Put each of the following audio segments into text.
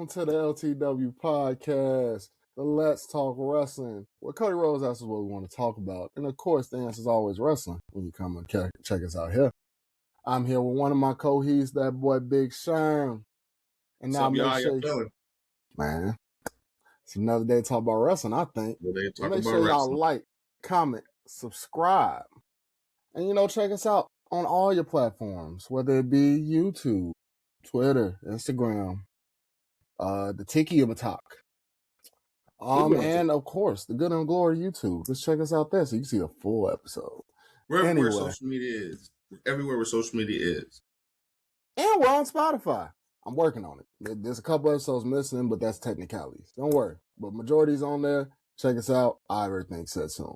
welcome to the LTW podcast, the Let's Talk Wrestling, where Cody Rhodes asks us what we want to talk about. And of course, the answer is always wrestling when you come and check us out here. I'm here with one of my co-hosts, that boy Big Sherm. And now make sure, man, it's another day to talk about wrestling, I think. Make sure y'all like, comment, subscribe, and check us out on all your platforms, whether it be YouTube, Twitter, Instagram, the Tiki of a Talk. And of course, the Good and Glory YouTube. Just check us out there so you can see the full episode. Where social media is. Everywhere where social media is. And we're on Spotify. I'm working on it. There's a couple episodes missing, but that's technicalities. Don't worry. But majority's on there. Check us out. Everything said soon.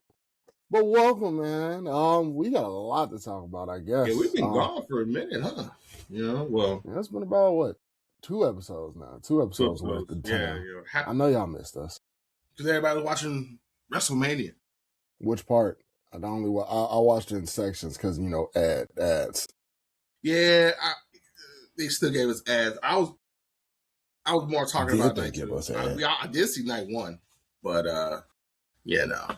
But welcome, man. We got a lot to talk about, I guess. Yeah, we've been gone for a minute, huh? It's been about what? 2 episodes now. 2 episodes worth of time. Yeah. I know y'all missed us. Because everybody's watching WrestleMania. Which part? I watched it in sections because, ads. Yeah, they still gave us ads. I was more talking about night 2. I did see night 1, but no. Yeah, no.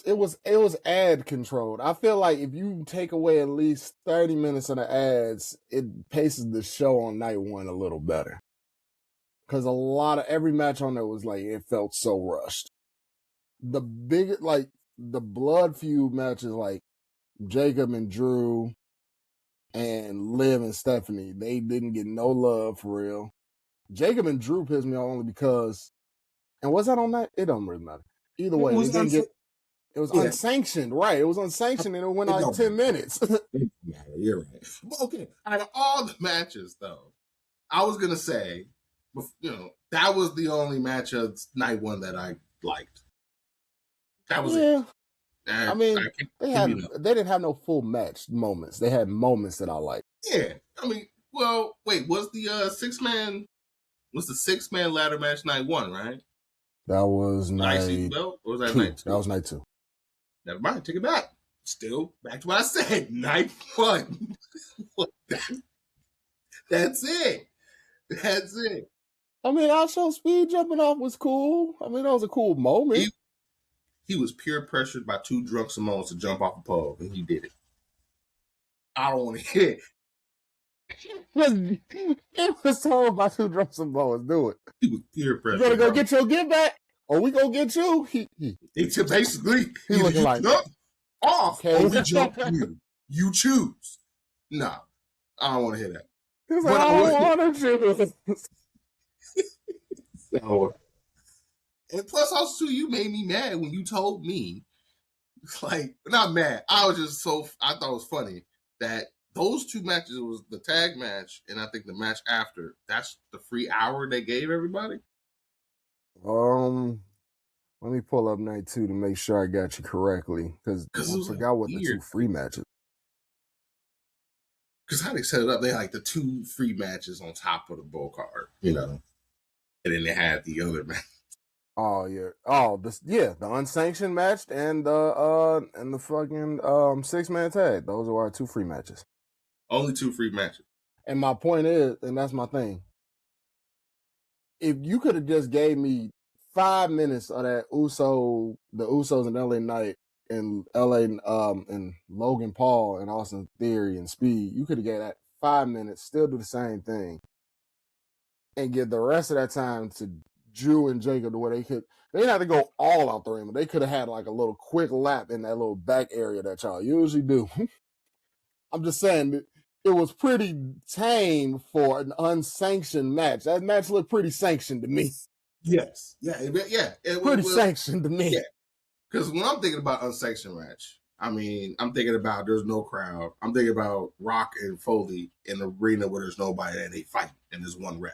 It was ad controlled. I feel like if you take away at least 30 minutes of the ads, it paces the show on night 1 a little better. Because every match on there was it felt so rushed. The blood feud matches like Jacob and Drew and Liv and Stephanie, they didn't get no love for real. Jacob and Drew pissed me off only because, and was that on that? It don't really matter. Either way, it was unsanctioned, right? It was unsanctioned and it went 10 minutes. Yeah, you're right. Okay, out of all the matches though, I was gonna say, that was the only match of night 1 that I liked. That was it. They didn't have no full match moments. They had moments that I liked. Yeah, wait, was the 6-man ladder match night 1, right? That was night 2. Or was that night 2? That was night 2. Never mind, take it back. Still, back to what I said, night 1. That's it. Also Speed jumping off was cool. That was a cool moment. He was peer pressured by 2 drunk Samoans to jump off a pole, and he did it. I don't want to hear it. He was told by 2 drunk Samoans, do it. He was peer pressured. You gonna go get your get back, or we gonna get you? He basically, he looking like jump off, or we jump you. You choose. No, I don't want to hear that. He's like, I don't want to choose. So, and plus, also, you made me mad when you told me, not mad. I was just I thought it was funny that those 2 matches, it was the tag match, and I think the match after, that's the free hour they gave everybody? Let me pull up night 2 to make sure I got you correctly, because I forgot what the 2 free matches. Because how they set it up, they had the 2 free matches on top of the bull card, and then they had the other match. Oh yeah. The unsanctioned match and the fucking 6-man tag. Those are our 2 free matches. Only 2 free matches. And my point is, and that's my thing, if you could have just gave me 5 minutes of that the Usos and LA Knight and and Logan Paul and Austin Theory and Speed, you could have gave that 5 minutes, still do the same thing, and give the rest of that time to Drew and Jacob to where they didn't have to go all out the ring, but they could have had a little quick lap in that little back area that y'all usually do. I'm just saying that it was pretty tame for an unsanctioned match. That match looked pretty sanctioned to me. Yes. Yeah. It was sanctioned to me. Yeah. Because when I'm thinking about unsanctioned match, I'm thinking about there's no crowd. I'm thinking about Rock and Foley in the arena where there's nobody and they fight and there's one ref.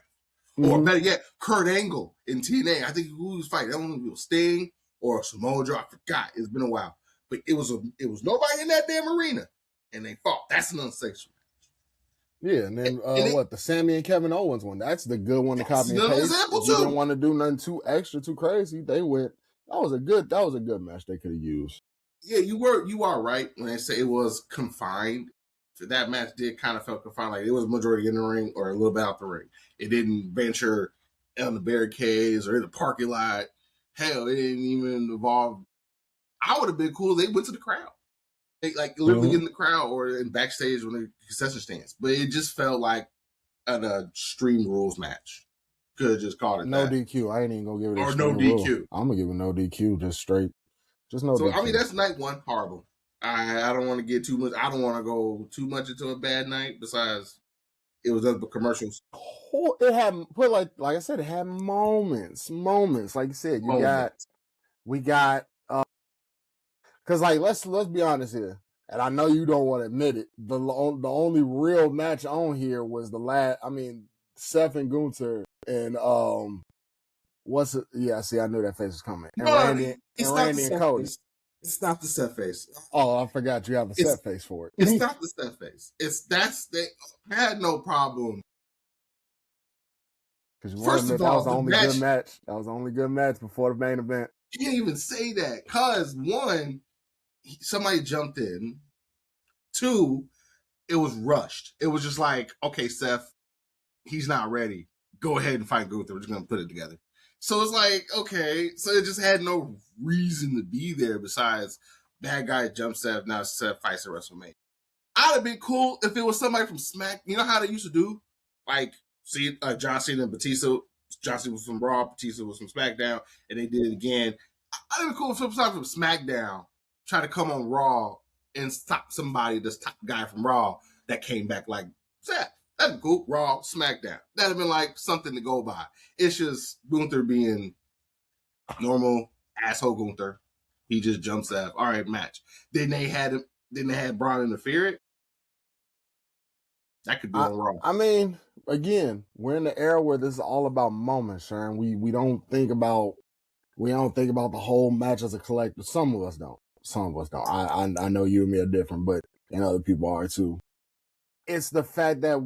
Mm-hmm. Or better yet, Kurt Angle in TNA. I think who was fighting? I don't know if it was Sting or Samoa Joe. I forgot. It's been a while. But it was nobody in that damn arena. And they fought. That's an unsanctioned match. Yeah, and then the Sammy and Kevin Owens one? That's the good one to copy and paste. If you didn't want to do nothing too crazy, they went. That was a good match they could have used. Yeah, you are right when they say it was confined that match did kind of felt confined. Like it was majority in the ring or a little bit out the ring. It didn't venture on the barricades or in the parking lot. Hell, it didn't even involve. I would have been cool. They went to the crowd. They like literally in the crowd or in backstage when the concession stands. But it just felt like an Extreme Rules match. Could have just called it no that. DQ. I ain't even gonna give it or no DQ. I'm gonna give it no DQ, just straight, just no. So DQ. I mean, that's night one. Horrible. I don't want to get too much. I don't want to go too much into a bad night. Besides, it was nothing but commercials. It had like I said, it had moments. Like you said, we got. Because like let's be honest here, and I know you don't want to admit it. The only real match on here was the last. I mean, Seth and Gunther and what's it? Yeah, see, I knew that face was coming. And Randy and Cody. It's not the Seth face. Oh, I forgot you have the Seth face for it. It's not the Seth face. They had no problem. Because first of all, that was the only good match. That was the only good match before the main event. You can't even say that because one, somebody jumped in. Two, it was rushed. It was just like, okay, Seth, he's not ready. Go ahead and fight Gunther. We're just gonna put it together. So it's like, okay, so it just had no reason to be there besides bad guy jumps Seth, now Seth fights at WrestleMania. I'd have been cool if it was somebody from Smack. You know how they used to do? Like, see, John Cena and Batista. John Cena was from Raw, Batista was from SmackDown, and they did it again. I'd have been cool if somebody from SmackDown try to come on Raw and stop somebody, this top guy from Raw, that came back like Seth. That'd be cool. Raw, SmackDown. That'd have been like something to go by. It's just Gunther being normal asshole Gunther. He just jumps up. All right, match. Then they had Braun interfere it. That could be on Raw. I mean, again, we're in the era where this is all about moments, Sharon. We don't think about the whole match as a collective. Some of us don't. I know you and me are different, but and other people are too. It's the fact that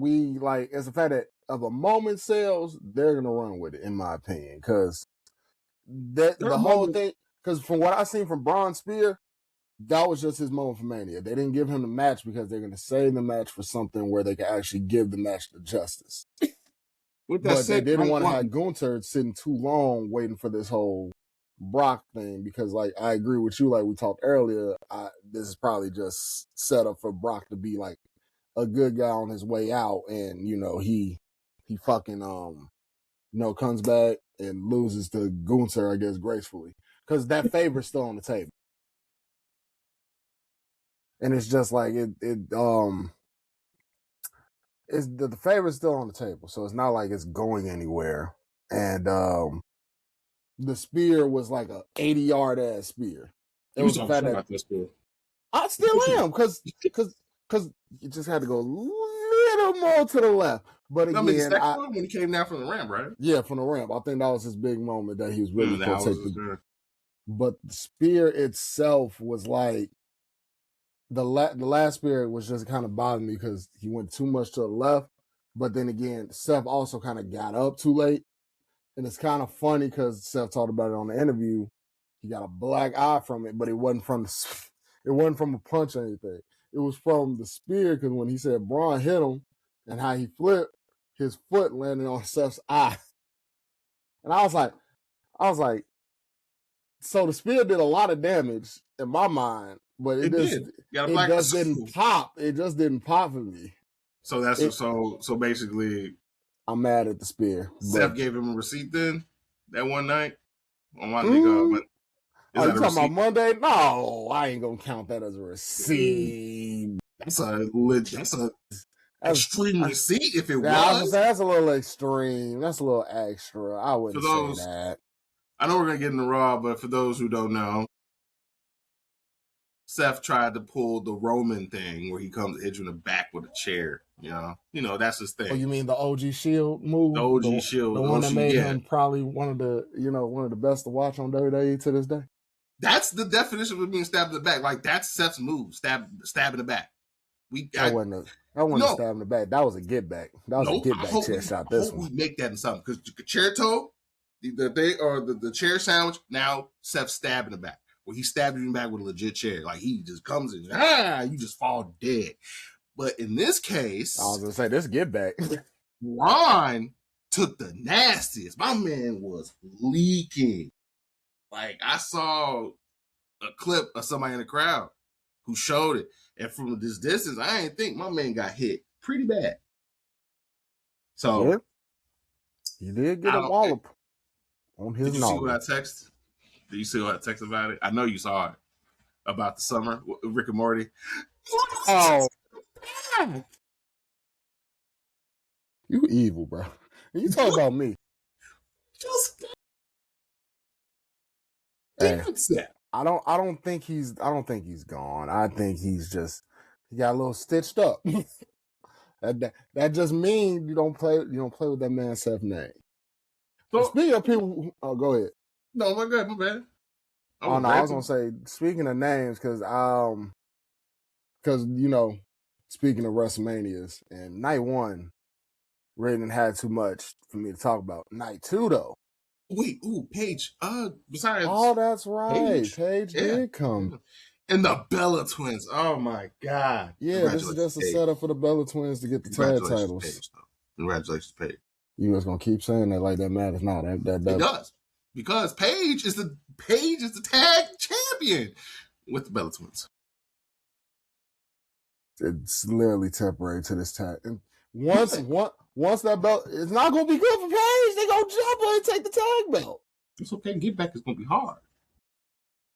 if a moment sells, they're gonna run with it, in my opinion. Because the whole thing, because from what I've seen from Braun Spear, that was just his moment for Mania. They didn't give him the match because they're gonna save the match for something where they can actually give the match the justice. But they didn't want to have Gunther sitting too long waiting for this whole Brock thing, because like I agree with you, like we talked earlier, this is probably just set up for Brock to be like a good guy on his way out, and he fucking comes back and loses to Gunther, I guess, gracefully, because that favor's still on the table, and it's just like the favor's still on the table, so it's not like it's going anywhere. And the spear was like a 80-yard ass spear. It was the fact that spear. I still am, because you just had to go a little more to the left. But again, when he came down from the ramp, right? Yeah, from the ramp. I think that was his big moment that he was really going to take. But the spear itself was like the last spear was just kind of bothering me because he went too much to the left. But then again, Seth also kind of got up too late. And it's kind of funny because Seth talked about it on the interview. He got a black eye from it, but it wasn't from a punch or anything. It was from the spear, because when he said Braun hit him and how he flipped, his foot landed on Seth's eye. And I was like, so the spear did a lot of damage in my mind, but it just didn't pop. It just didn't pop for me. So so basically, I'm mad at the spear. Seth gave him a receipt then that one night. On my nigga, you talking about Monday? No, I ain't gonna count that as a receipt. That's a extreme receipt if it was. That's a little extreme. That's a little extra. I wouldn't say that. I know we're gonna get in the Raw, but for those who don't know, Seth tried to pull the Roman thing where he comes to hit you in the back with a chair. You know that's his thing. Oh, you mean the OG Shield move? The OG Shield, the one that made him probably one of the best to watch on WWE to this day. That's the definition of being stabbed in the back. Like that's Seth's move, stab in the back. That wasn't a stab in the back. That was a get back. That was a get back chair shot. This one. We make that in something because the chair toe, the chair sandwich. Now Seth stabbed in the back. Where he stabbed you in the back with a legit chair. Like he just comes in, you just fall dead. But in this case, I was gonna say this get back. Ron took the nastiest. My man was leaking. Like, I saw a clip of somebody in the crowd who showed it, and from this distance, I didn't think my man got hit pretty bad. So yeah, he did get a wallop on his. Did you see what I texted? Did you see what I texted about it? I know you saw it about the summer with Rick and Morty. Oh, you evil, bro. You talk about me. Just hey, I don't think he's gone. I think he got a little stitched up. that just means you don't play with that man's Seth name. So, speaking of people, go ahead. No, my bad. I was gonna say, speaking of names, because speaking of WrestleManias, and night one really didn't have too much for me to talk about. Night two, though. Wait, Paige. Besides, that's right. Paige did come. And the Bella Twins. Oh my God. Yeah, this is just a setup for the Bella Twins to get the tag titles. Paige, congratulations, Paige. You was gonna keep saying that like that matters. No, that it does. Because Paige is the tag champion with the Bella Twins. It's literally temporary to this tag. And once that belt, it's not gonna be good for Paige. They gonna jump her and take the tag belt. It's okay. Get back is gonna be hard.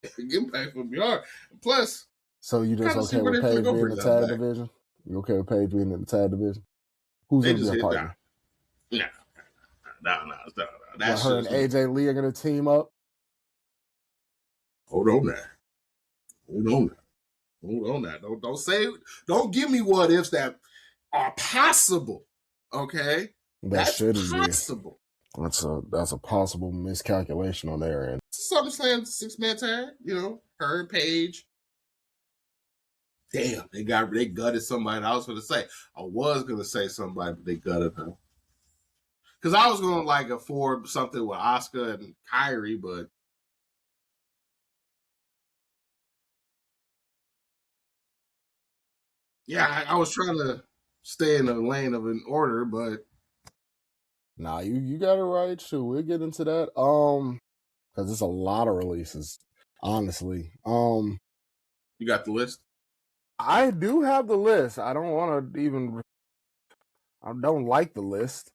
Get back will be hard. Plus, so you just okay with Paige being in the tag division? You okay with Paige being in the tag division? Who's gonna be a partner? No. That's her and AJ Lee are gonna team up. Hold on now. Don't give me what ifs that are possible. Okay, that's possible. That's a possible miscalculation on their end. SummerSlam 6-man tag. Her and Paige. Damn, they gutted somebody. I was gonna say somebody, but they gutted her. Because I was going to afford something with Asuka and Kyrie, but yeah, I was trying to stay in the lane of an order, but nah, you got it right too. We'll get into that. Because it's a lot of releases, honestly. You got the list? I do have the list. I don't want to I don't like the list.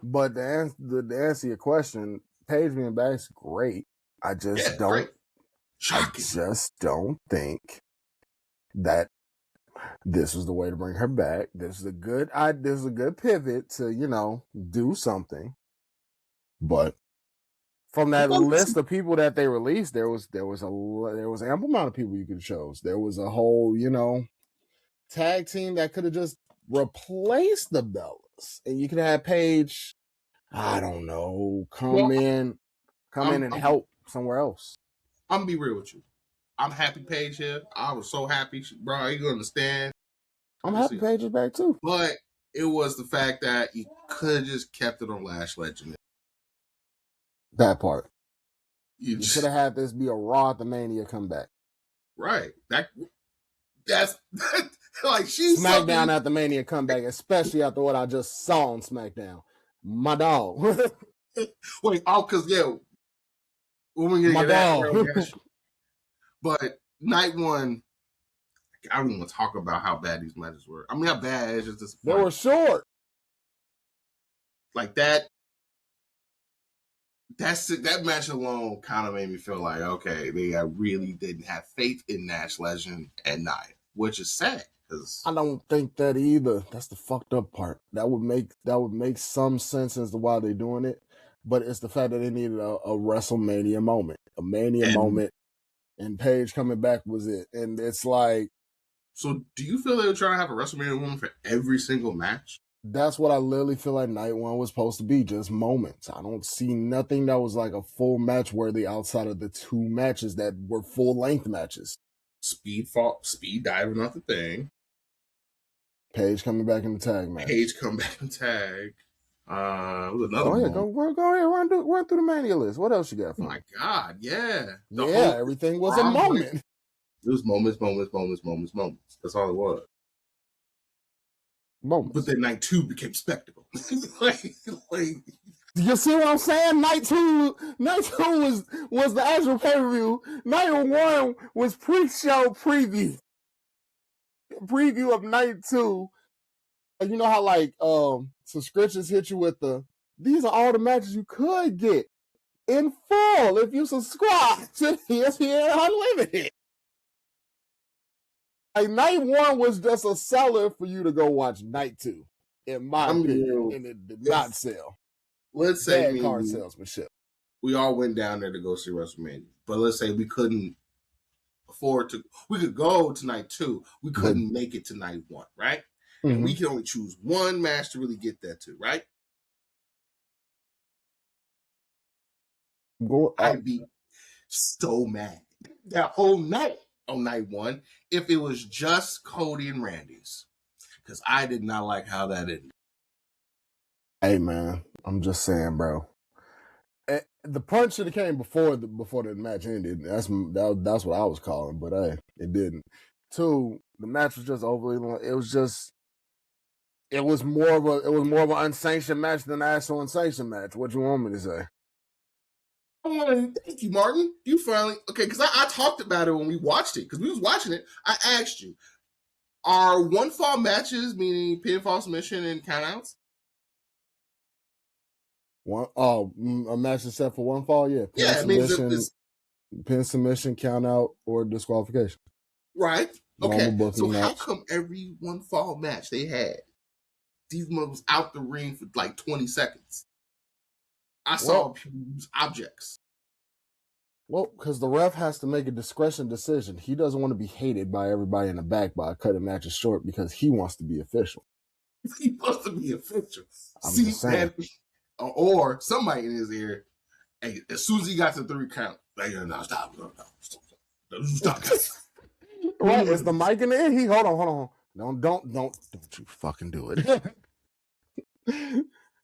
But to answer your question, Paige being back is great. I just don't think that this was the way to bring her back. This is a good pivot to, do something. But from that list of people that they released, there was an ample amount of people you could have chose. There was a whole, tag team that could have just replaced the Bellas. And you could have Paige, I don't know, come in and help somewhere else. I'm gonna be real with you. I'm happy Paige here. I was so happy, bro. You gonna understand? I'm happy Paige is back too. But it was the fact that you could have just kept it on Lash Legend. That part. You could have had this be a Raw at the Mania comeback. Right. That's like she's SmackDown at the Mania comeback, especially after what I just saw on SmackDown. My dog. Wait, because when we get that, but night one, I don't even want to talk about how bad these matches were. I mean, how bad it's just disappointing. They were short. Like that. That match alone kind of made me feel like, okay, they really didn't have faith in Nash Legend and Nia, which is sad. I don't think that either. That's the fucked up part. That would make some sense as to why they're doing it, but it's the fact that they needed a WrestleMania moment, moment, and Paige coming back was it. And it's like, so do you feel they were trying to have a WrestleMania moment for every single match? That's what I literally feel like night one was supposed to be, just moments. I don't see nothing that was like a full match worthy outside of the two matches that were full length matches. Speed diving off the thing. Paige coming back in the tag match. Paige come back in tag. Was another go ahead, run through the Mania list. What else you got for me? Oh my God, yeah. Everything was a moment. It was moments. That's all it was. moments. But then night 2 became spectacle. like, you see what I'm saying? Night two was the actual pay-per-view. Night 1 was pre-show preview of night 2. You know how like subscriptions hit you with these are all the matches you could get in full if you subscribe to ESPN Unlimited. Like night 1 was just a seller for you to go watch night 2, in my opinion, and it did not sell. Let's say bad card salesmanship. We all went down there to go see WrestleMania, but let's say we couldn't afford to. We could go to night 2. We couldn't make it to night 1, right? Mm-hmm. And we can only choose one match to really get that to, right? I'd be so mad that whole night on night 1 if it was just Cody and Randy's, because I did not like how that ended. Hey man, I'm just saying, bro. The punch should have came before the match ended. That's what I was calling, but hey, it didn't. 2, the match was just overly long. It was more of an unsanctioned match than an actual unsanctioned match. What you want me to say? Thank you, Martin. You finally because I talked about it when we watched it, because we was watching it. I asked you, are one fall matches, meaning pinfall, submission, and countouts? A match except for one fall, yeah. Pin submission, count out, or disqualification. Right. Okay. So how come every one fall match they had, these was out the ring for like 20 seconds? I saw objects. Well, because the ref has to make a discretion decision. He doesn't want to be hated by everybody in the back by cutting matches short because he wants to be official. He wants to be official. I'm just saying. Or somebody in his ear, hey, as soon as he got to 3 count, like, no, stop. Right, is the mic in the ear? Hold on. Don't you fucking do it.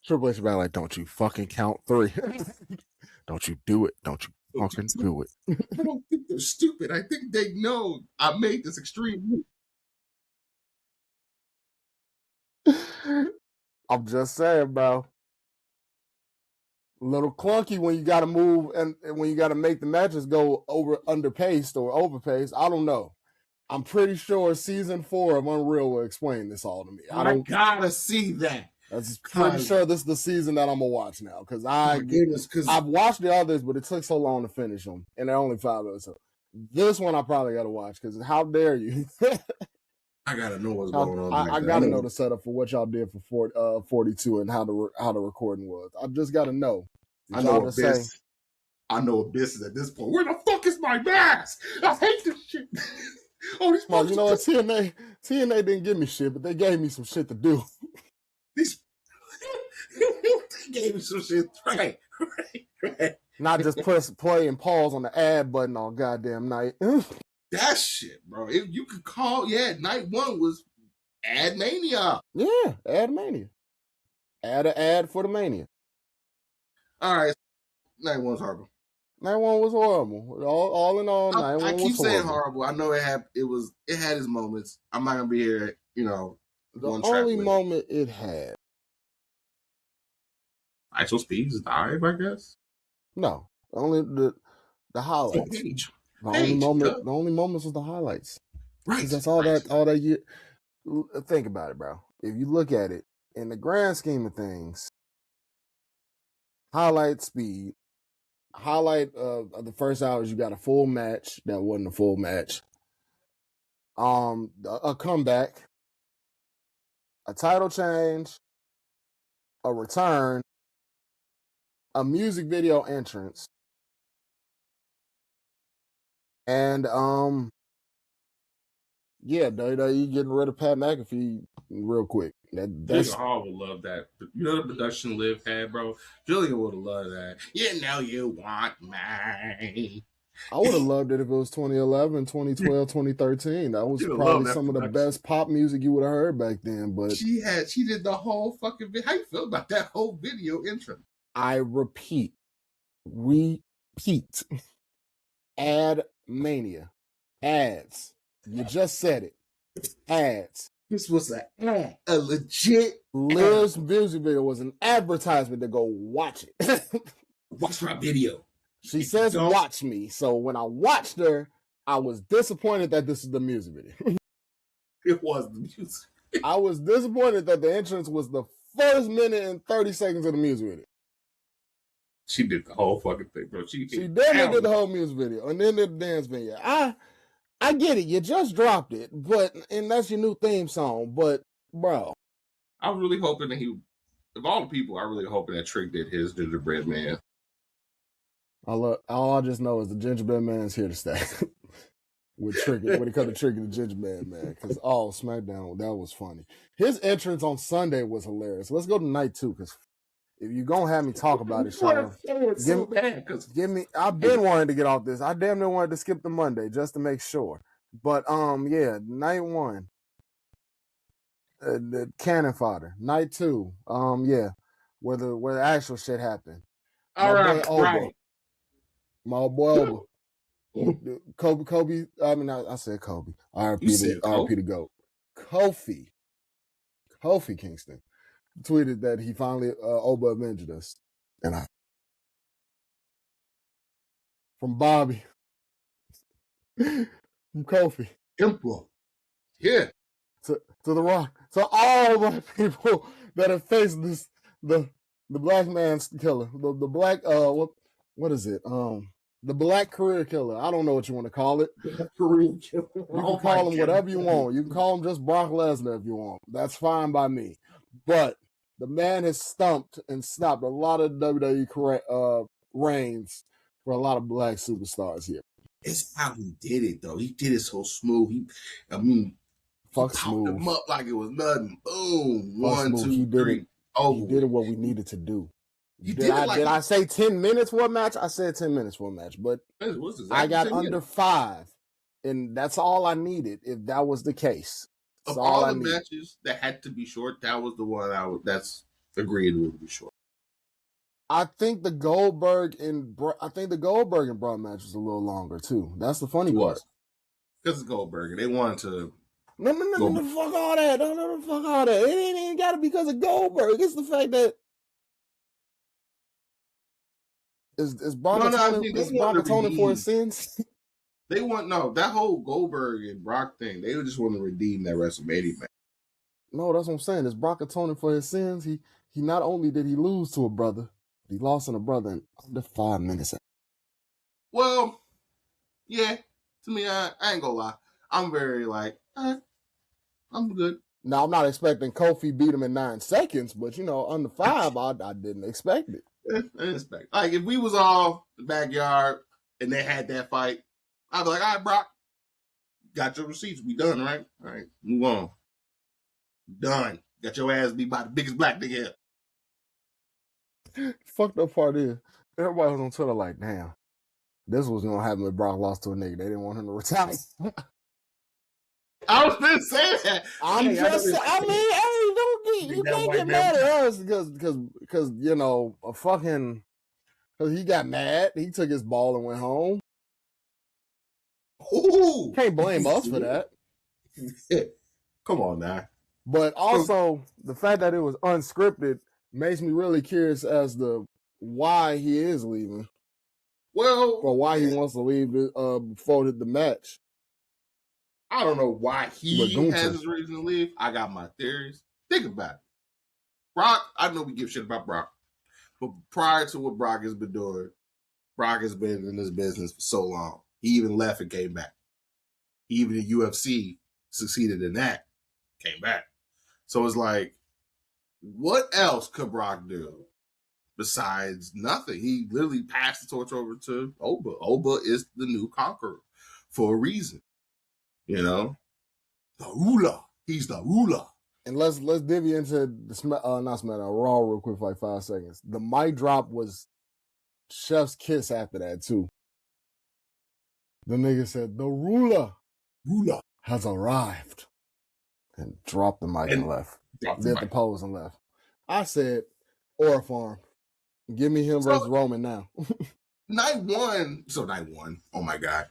Triple H about like, don't you fucking count 3. Don't you do it. Don't you fucking do it. I don't think they're stupid. I think they know I made this extreme move. I'm just saying, bro. A little clunky when you got to move and when you got to make the matches go underpaced or overpaced. I don't know. I'm pretty sure season 4 of Unreal will explain this all to me. I gotta see that. That's pretty sure this is the season that I'm gonna watch now, because I've watched the others, but it took so long to finish them, and they're only 5 episodes. This one I probably gotta watch, because how dare you? I gotta know what's going on. I gotta know the setup for what y'all did for 42 and how the recording was. I just gotta know. I know Abyss is at this point. Where the fuck is my mask? I hate this shit. You know what? TNA didn't give me shit, but they gave me some shit to do. They gave me some shit. Right. Not just press play and pause on the ad button all goddamn night. That shit, bro. If you could call, night 1 was Ad Mania. Yeah, Ad Mania. Add an ad for the Mania. All right. Night 1's horrible. Night 1 was horrible. All in all, night 1 was horrible. I keep saying horrible. I know it had its moments. I'm not gonna be here, the only moment it had. Actual speeds dive, I guess. No, only the highlights. The only moments was the highlights. Right. That's all that you think about it, bro. If you look at it in the grand scheme of things, highlight speed. Highlight of the first hours, you got a full match that wasn't a full match. A comeback, a title change, a return, a music video entrance, and WWE getting rid of Pat McAfee real quick. Jillian Hall would love that. You know the production Liv had, bro? Jillian would have loved that. You know you want me. I would have loved it if it was 2011, 2012, 2013. That was probably some of the best pop music you would have heard back then. But she did the whole fucking video. How you feel about that whole video intro? I repeat. Ad Mania. Ads. You just said it. Ads. This was a legit Liv's music video was an advertisement to go watch it. Watch my video. She says watch me. So when I watched her, I was disappointed that this is the music video. It was the music. I was disappointed that the entrance was the first minute and 30 seconds of the music video. She did the whole fucking thing, bro. She definitely did the whole music video and then did the dance video. I get it. You just dropped it, and that's your new theme song. But, bro. I was really hoping that of all the people, I really hoping that Trick did his gingerbread man. All I just know is the gingerbread man's here to stay. With Trick, when it comes to Trick and the gingerbread man. Because, SmackDown, that was funny. His entrance on Sunday was hilarious. Let's go to night 2, because if you're going to have me talk about it, Sean, give me, I've been wanting to get off this. I damn near wanted to skip the Monday just to make sure. But, night 1, the cannon fodder. Night 2, where the actual shit happened. All right. My boy Oba. Kobe, I said Kobe. RP to GOAT. Kofi Kingston tweeted that he finally Oba avenged us. And from Bobby. From Kofi. Emperor. Yeah. To The Rock. To all the people that have faced this the black man's killer. The black what is it? The black career killer. I don't know what you want to call it. Career killer. You can call him whatever you want. You can call him just Brock Lesnar if you want. That's fine by me. But the man has stumped and stopped a lot of WWE reigns for a lot of black superstars here. It's how he did it, though. He did it so smooth. He popped him up like it was nothing. Boom. Fuck 1, smooth. 2, 3. He did it what we needed to do. Did I say 10 minutes for a match? I said 10 minutes for a match, but I got under 5, and that's all I needed if that was the case. Of all the matches that had to be short, that was the one that's agreed would be short. I think the Goldberg and Braun match was a little longer too. That's the funny part. Because it's Goldberg, and they wanted to. No, fuck all that. No, fuck all that. It ain't even got to be because of Goldberg. It's the fact that is Brock atoning for his sins? They want that whole Goldberg and Brock thing. They just want to redeem that WrestleMania match. No, that's what I'm saying. Is Brock atoning for his sins? He not only did he lose to a brother, but he lost on a brother in under 5 minutes. Well, yeah. To me, I ain't gonna lie. I'm very I'm good. Now I'm not expecting Kofi beat him in 9 seconds, but under 5, I didn't expect it. I didn't expect. Like if we was all in the backyard and they had that fight, I'd be like, all right, Brock, got your receipts. We done, right? All right, move on. Done. Got your ass beat by the biggest black nigga here. Fucked up part is, everybody was on Twitter like, damn, this was going to happen if Brock lost to a nigga. They didn't want him to retire. I was just saying that. You can't get mad at us because he got mad. He took his ball and went home. Ooh. Can't blame us for that. Come on now. But also, the fact that it was unscripted makes me really curious as to why he is leaving. Well, or why he wants to leave before the match. I don't know why he has his reason to leave. I got my theories. Think about it. Brock, I know we give shit about Brock, but prior to what Brock has been doing, Brock has been in this business for so long. He even left and came back. Even the UFC succeeded in that, came back. So it's like, what else could Brock do besides nothing? He literally passed the torch over to Oba. Oba is the new conqueror for a reason. The ruler. He's the ruler. And let's divvy into the Raw real quick for like 5 seconds. The mic drop was Chef's kiss after that too. The nigga said, the ruler has arrived. And dropped the mic and left. Did the pose and left. I said, Farm. Give me him versus Roman now. Night one. Oh my God.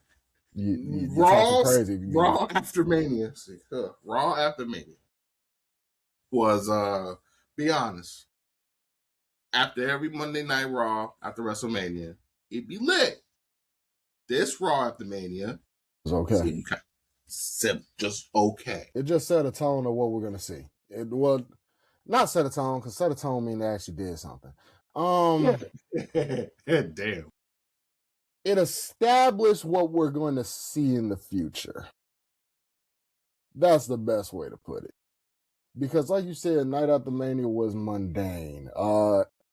You're crazy. Raw after Mania. Raw after Mania. was be honest. After every Monday Night Raw after WrestleMania, it'd be lit. This Raw after Mania was okay. Just okay. It just set a tone of what we're gonna see. It was not set a tone, because set a tone mean they actually did something. Damn. It established what we're going to see in the future. That's the best way to put it. Because like you said, Night After Mania was mundane.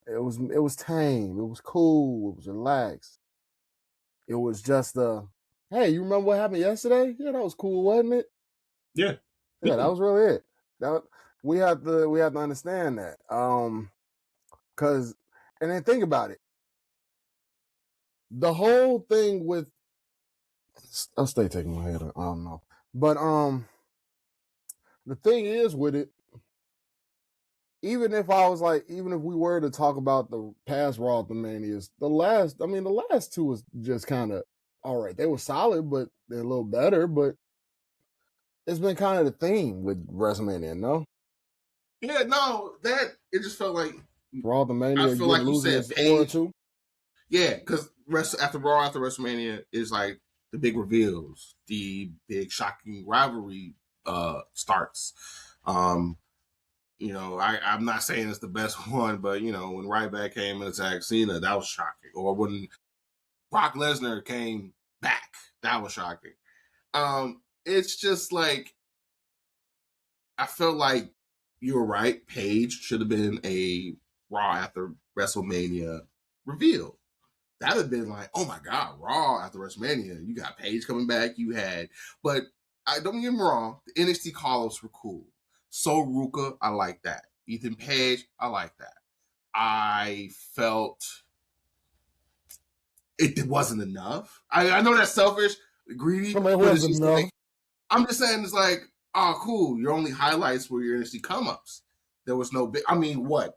It was tame. It was cool. It was relaxed. It was just hey, you remember what happened yesterday? Yeah, that was cool, wasn't it? Yeah. Yeah, that was really it. We have to understand that. Cause and then think about it. The whole thing with I'll stay taking my head. I don't know. But the thing is with it, even if we were to talk about the past Raw at the Manias, the last two was just kind of all right. They were solid, but they're a little better. But it's been kind of the theme with WrestleMania, no? Yeah, no, that it just felt like Raw at the Mania. I feel like you said Paige. Yeah, because after Raw after WrestleMania is like the big reveals, the big shocking rivalry starts. I'm not saying it's the best one, but when Ryback came and attacked Cena, that was shocking. Or when Brock Lesnar came back, that was shocking. It's just like I felt like you were right. Paige should have been a Raw after WrestleMania reveal. That would have been like, oh my God, Raw after WrestleMania. You got Paige coming back. But I don't get me wrong. The NXT call-ups were cool. So Ruka, I like that. Ethan Page, I like that. I felt it wasn't enough. I know that's selfish, greedy. It wasn't enough. Like, I'm just saying it's like, oh, cool. Your only highlights were your NXT come-ups. There was no big. I mean, what?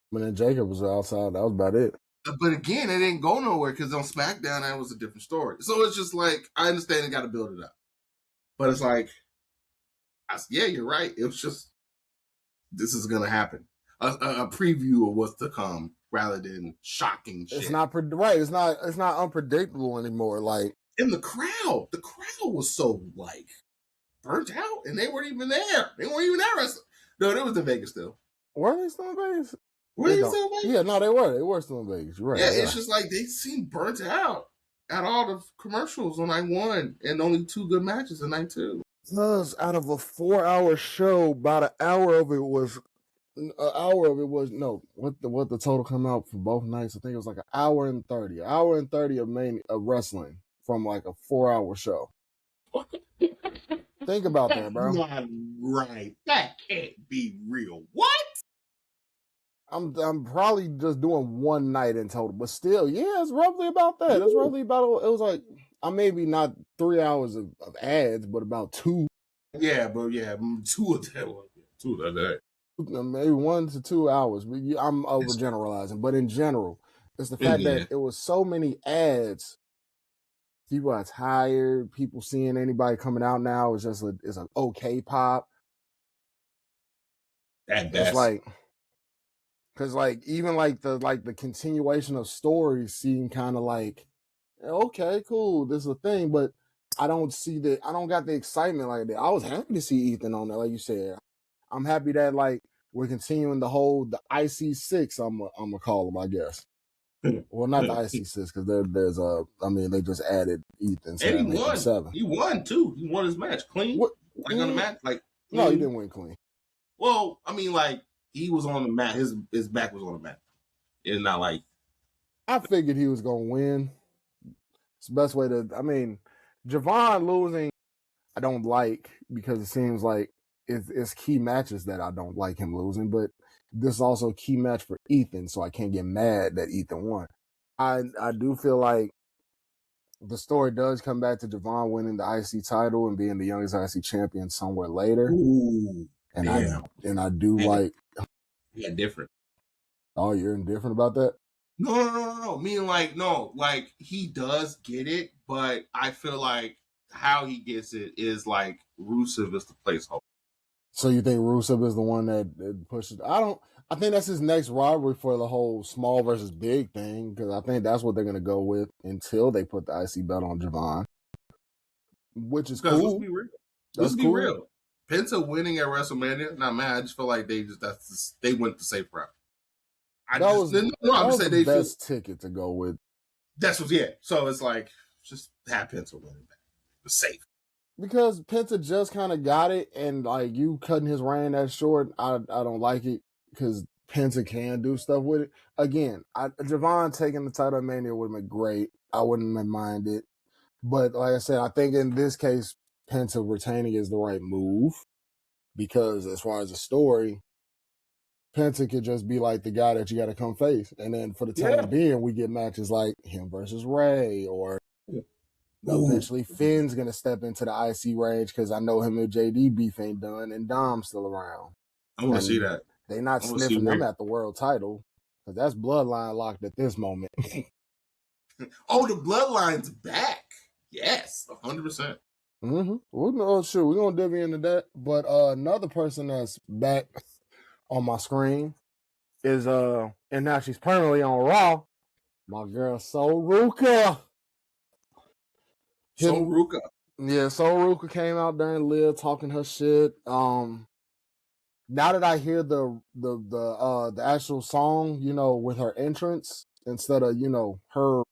When then Jacob was outside, that was about it. But again, it didn't go nowhere because on SmackDown, that was a different story. So it's just like, I understand you got to build it up. But it's like, yeah, you're right. It was just, this is going to happen. A preview of what's to come rather than shocking shit. It's not right. It's not unpredictable anymore. Like, and the crowd was so like burnt out, and they weren't even there. They weren't even there. No, they was in Vegas still. Were they still in Vegas? Were they still in Vegas? Yeah, no, they were. They were still in Vegas. Right. Yeah, it's just like they seemed burnt out at all the commercials on night one, and only 2 good matches on night 2. Because out of a 4-hour show, about an hour of it was what the total come out for both nights. I think it was like an hour and 30 of wrestling from like a 4-hour show. Think about that, bro. Not right. That can't be real. What? I'm probably just doing one night in total, but still, yeah, it's roughly about that. It's roughly about, it was like, I maybe not 3 hours of ads, but about 2. Yeah, but yeah, 2 of that. 2 of that. Maybe 1 to 2 hours. But I'm overgeneralizing, but in general, it's the fact that it was so many ads. People are tired. People seeing anybody coming out now is just it's an okay pop. It's like, because like even like the continuation of stories seem kind of like, okay, cool, this is a thing, but I don't got the excitement like that. I was happy to see Ethan on there, like you said. I'm happy that like we're continuing the IC6. I'm gonna call them, I guess. Well, not the IC6 because they just added Ethan. So and he won. 7. He won too. He won his match clean. What? Like on the match, like no, he didn't win clean. Well, I mean, like he was on the mat. His back was on the mat. It's not like I figured he was gonna win. It's the best way to. I mean, Javon losing, I don't like because it seems like it's key matches that I don't like him losing, but this is also a key match for Ethan, so I can't get mad that Ethan won. I do feel like the story does come back to Javon winning the IC title and being the youngest IC champion somewhere later. Ooh, and I do like. Yeah, different. Oh, you're indifferent about that? No. Meaning like he does get it, but I feel like how he gets it is like Rusev is the placeholder. So you think Rusev is the one that pushes? I think that's his next rivalry for the whole small versus big thing, because I think that's what they're going to go with until they put the IC belt on Javon, which is Because cool. let's be real. That's Let's be cool. real. Penta winning at WrestleMania, nah, man, I just feel like they went the safe route. I'm just saying the best ticket to go with. That's what, yeah. So it's like, just have Penta win it back. It's safe. Because Penta just kind of got it, and like you cutting his reign that short, I don't like it, because Penta can do stuff with it. Again, Javon taking the title of Mania would have been great. I wouldn't have minded. But like I said, I think in this case, Penta retaining is the right move, because as far as the story, Penta could just be like the guy that you got to come face. And then for the time being, we get matches like him versus Ray, or eventually Finn's going to step into the IC range, because I know him and JD beef ain't done, and Dom's still around. I want to see that. They're not sniffing them at the world title, because that's bloodline locked at this moment. Oh, the bloodline's back. Yes, 100%. Mm-hmm. We're going to divvy into that. But another person that's back on my screen is, and now she's permanently on Raw, my girl Sol Ruka. Sol Ruka. Yeah, Sol Ruka came out there and Liv talking her shit. Now that I hear the actual song, with her entrance instead of her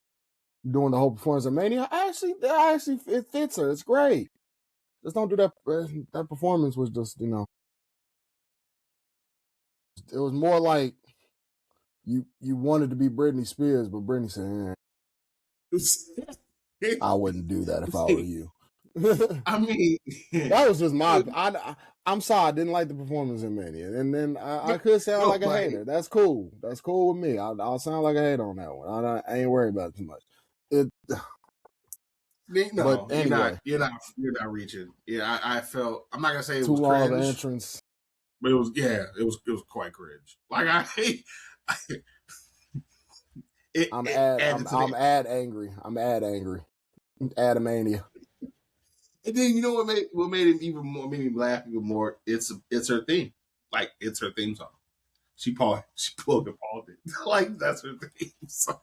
doing the whole performance of Mania, I actually it fits her. It's great. Just don't do that. That performance was just it was more like you wanted to be Britney Spears, but Britney said, I wouldn't do that if I were you. I mean, that was just my. I'm sorry, I didn't like the performance in Mania, and then I could sound like a hater. That's cool. That's cool with me. I'll sound like a hater on that one. I ain't worried about it too much. No, but anyway, you're not reaching. Yeah, I felt. I'm not gonna say it was cringe. Too long of entrance, but it was quite cringe. Like I'm ad angry. I'm Adamania. And then you know what made it even more, made me laugh even more. It's her theme. Like, it's her theme song. She pulled it. Like, that's her theme song.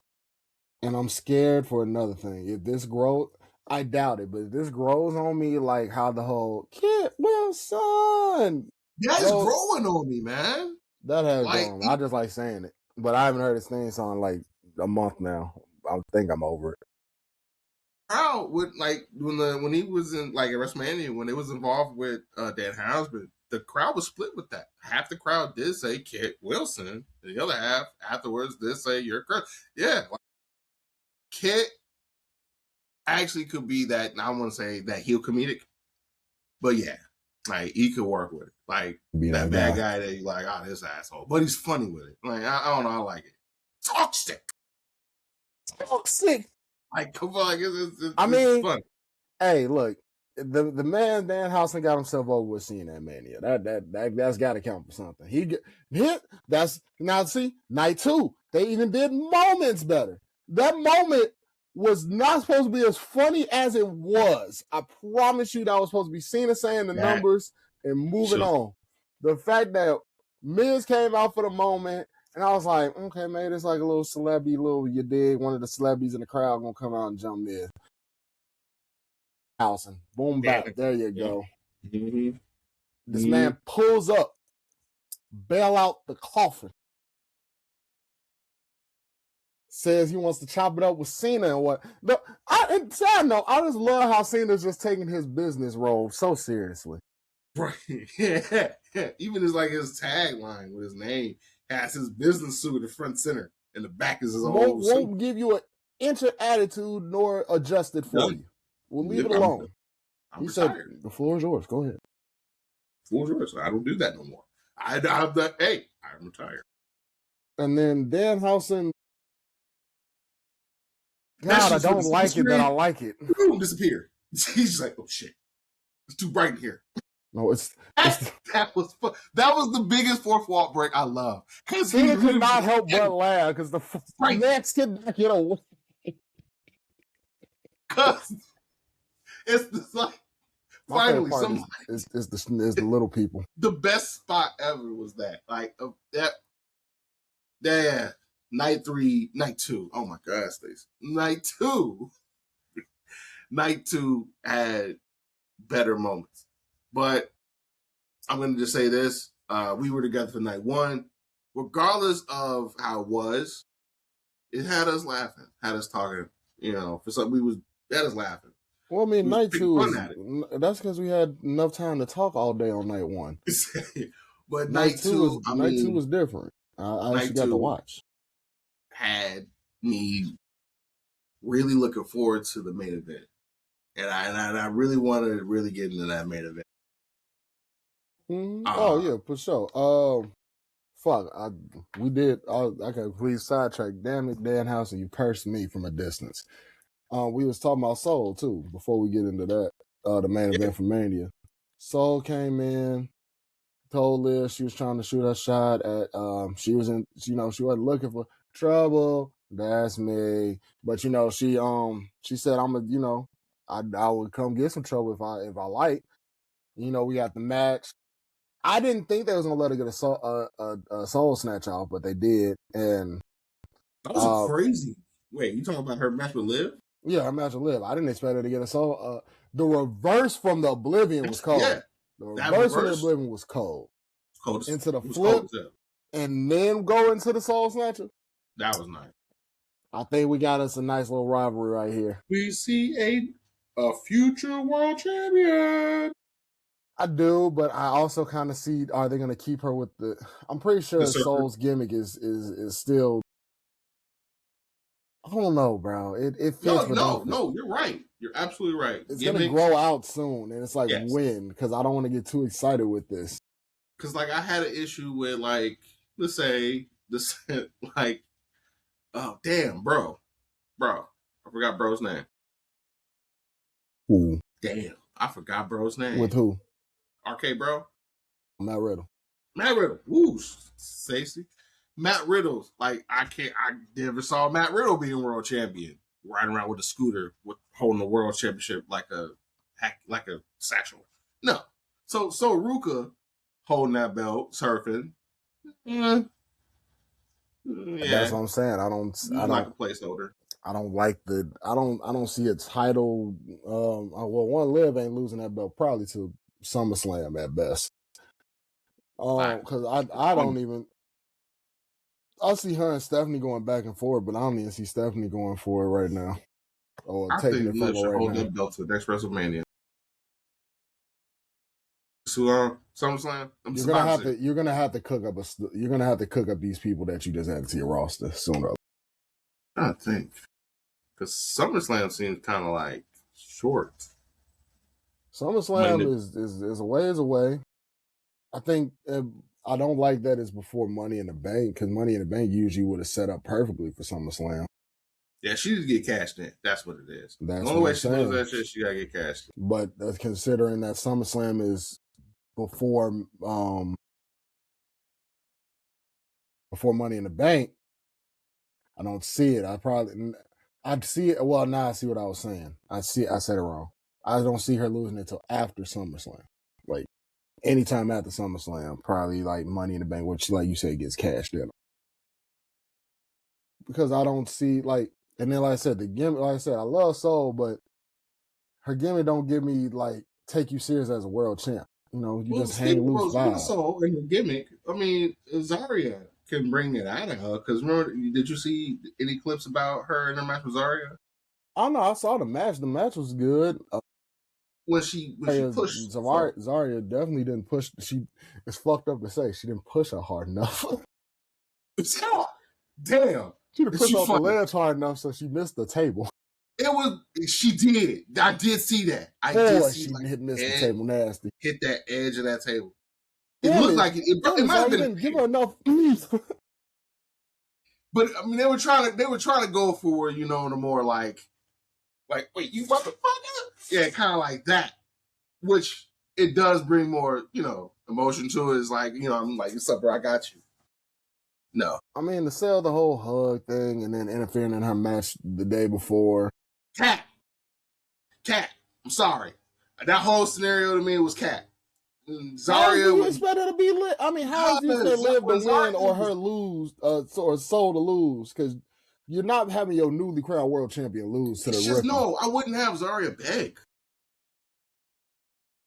And I'm scared for another thing. If this grows, I doubt it, but if this grows on me like how the whole Kit Wilson. That is growing on me, man. That has grown. I just like saying it. But I haven't heard his theme song in like a month now. I think I'm over it. Crowd would like when he was in like at WrestleMania, when it was involved with Dan Hounsman, the crowd was split with that. Half the crowd did say Kit Wilson, and the other half afterwards did say you're correct. Yeah, like, Kit actually could be that. I want to say that heel comedic, but yeah, like he could work with it. Like that bad guy that you like, this asshole, but he's funny with it. Like I don't know, I like it. Toxic. Like, come on, it's fun. Hey, look, the man Dan Housen got himself over with seeing that Mania. That's got to count for something. That's now see night 2. They even did moments better. That moment was not supposed to be as funny as it was. I promise you, that was supposed to be Cena saying the numbers and moving on. The fact that Miz came out for the moment. And I was like, okay, maybe it's like a little celebrity, you dig, one of the celebrities in the crowd gonna come out and jump in. Housen. Boom, back. There you go. Mm-hmm. This man pulls up, bail out the coffin. Says he wants to chop it up with Cena and what. And side note, I just love how Cena's just taking his business role so seriously. Right. Yeah. Even his tagline with his name has his business suit in front center, and the back is his own suit. Won't give you an inch of attitude nor adjust it for you. We'll leave it alone. I'm retired. Said, the floor is yours. Go ahead. The floor is yours. I don't do that no more. I'm retired. And then Dan Housen. God, I don't like it, but I like it. Disappear. He's just like, oh shit, it's too bright in here. No, that was fun. That was the biggest fourth wall break I love. Because he could not help but laugh because the next kid back Because it's just like My favorite Finally, part is the little people. The best spot ever was that. Like that night 3, night 2. Oh my God, Stacey. Night 2. Night 2 had better moments. But I'm gonna just say this. We were together for night 1. Regardless of how it was, it had us laughing, had us talking, for something had us laughing. Well, I mean, night 2 that's because we had enough time to talk all day on night 1. But night 2 was different. I actually got to watch. Had me really looking forward to the main event. And I really wanted to really get into that main event. Mm-hmm. Oh, yeah, for sure. Fuck, I got please sidetrack. Damn it, Danhausen, you cursed me from a distance. We was talking about Soul too before we get into that. The main event for Mania. Soul came in, told Liz she was trying to shoot her shot at. She wasn't looking for trouble. That's me. But she said I would come get some trouble if I like. We got the match. I didn't think they was gonna let her get a soul snatch off, but they did, and that was crazy. Wait, you talking about her match with Liv? Yeah, her match with Liv. I didn't expect her to get a soul. The reverse from the Oblivion was cold. Yeah, the reverse from the Oblivion was cold. Cold into the flip, and then go into the soul snatcher. That was nice. I think we got us a nice little rivalry right here. We see a future world champion. I do, but I also kind of see, are they going to keep her with the? I'm pretty sure Soul's gimmick is still. I don't know, bro. It fits. No, you're right. You're absolutely right. It's going to grow out soon, and it's like when, because I don't want to get too excited with this. Because like I had an issue with let's say this oh damn, bro, I forgot bro's name. Who? Damn, I forgot bro's name. With who? RK Bro? Matt Riddle. Woo, Stacey. Matt Riddle. I never saw Matt Riddle being world champion. Riding around with a scooter, holding the world championship like a satchel. No. So Ruka holding that belt, surfing. Yeah. That's what I'm saying. I don't like a placeholder. I don't see a title. One Liv ain't losing that belt probably to SummerSlam at best. Because I don't even. I see her and Stephanie going back and forth, but I don't even see Stephanie going for it right now. Or taking it from her right hold that belt to the next WrestleMania. So SummerSlam. You're gonna have to cook up these people that you just added to your roster sooner. I think because SummerSlam seems kind of like short. SummerSlam is a ways away. I think I don't like that it's before Money in the Bank, because Money in the Bank usually would have set up perfectly for SummerSlam. Yeah, she needs to get cashed in. That's what it is. The only way she knows that shit, she gotta get cashed in. But considering that SummerSlam is before Money in the Bank, I don't see it. I'd see it. Well, now I see what I was saying. I said it wrong. I don't see her losing until after SummerSlam. Like anytime after SummerSlam, probably like Money in the Bank, which like you said gets cashed in. Because I don't see and then like I said, the gimmick. Like I said, I love Soul, but her gimmick don't give me take you serious as a world champ. You just hang loose vibes. Soul and the gimmick. I mean, Zarya can bring it out of her. Because remember, did you see any clips about her in her match with Zarya? Oh no, I saw the match. The match was good. When she pushed Zarya definitely didn't push. It's fucked up to say she didn't push her hard enough. Damn. She didn't push off the ledge hard enough, so she missed the table. She did. I did see that. She missed the table nasty. Hit that edge of that table. It looked like it might have been. Give her enough. But I mean, they were trying to go for the more like wait, you motherfucker. Yeah, kind of like that, which it does bring more emotion to it. It's like I'm like, what's up, bro? I got you. No, I mean to sell the whole hug thing and then interfering in her match the day before. Cat. I'm sorry. That whole scenario to me was cat. Zarya, Zarya you expect her to be lit? I mean, how is you expect Liv to win or her lose, or Soul to lose? Because you're not having your newly crowned world champion lose to the rookie. No, I wouldn't have Zarya beg.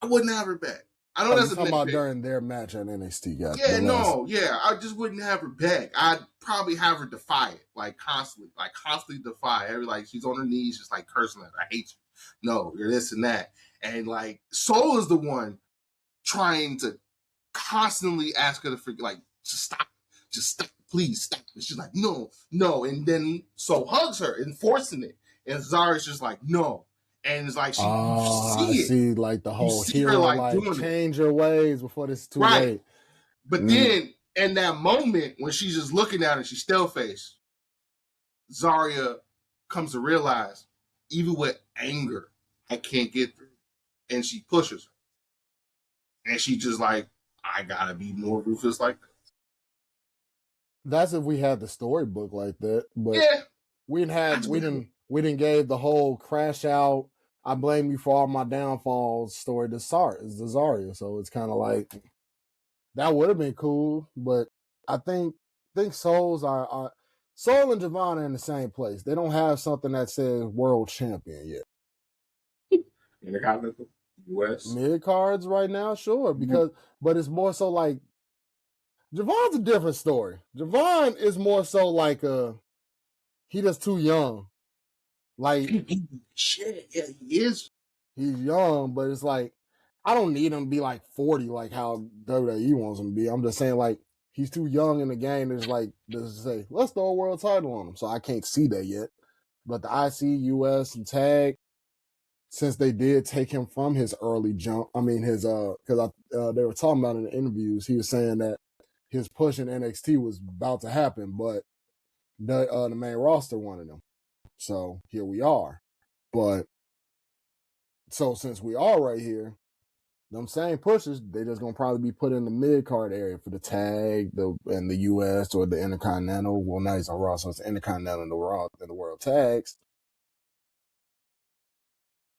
I wouldn't have her beg. I know that's a talking about during their match at NXT. I just wouldn't have her beg. I'd probably have her defy it, constantly defy every, she's on her knees, just cursing at her. I hate you. No, you're this and that, and Soul is the one trying to constantly ask her to just stop, please stop. And she's like, no, and then Soul hugs her, enforcing it, and Zarya's just like, no. And it's like you see the whole hero change your ways before this is too late. But then in that moment when she's just looking at her, she's still faced. Zarya comes to realize, even with anger, I can't get through, and she pushes her, and she just I gotta be more ruthless like that. That's if we had the storybook like that, but we didn't gave the whole crash out, I blame you for all my downfalls story to start is the Zarya. So it's kind of that would have been cool, but I think Souls are Soul and Javon are in the same place. They don't have something that says world champion yet. Intercontinental US mid cards right now, sure, but it's more so Javon's a different story. Javon is more so he just too young. Shit, yeah, he is. He's young, but it's I don't need him to be 40 how WWE wants him to be. I'm just saying he's too young in the game. It's just say, let's throw a world title on him. So I can't see that yet. But the IC, US, and tag, since they did take him from his early jump, because they were talking about in the interviews, he was saying that his push in NXT was about to happen, but the main roster wanted him. So here we are. But so since we are right here, them same pushes, they just gonna probably be put in the mid card area for the tag, in the US or the Intercontinental. Well, now he's on Raw, so it's Intercontinental and the World Tags.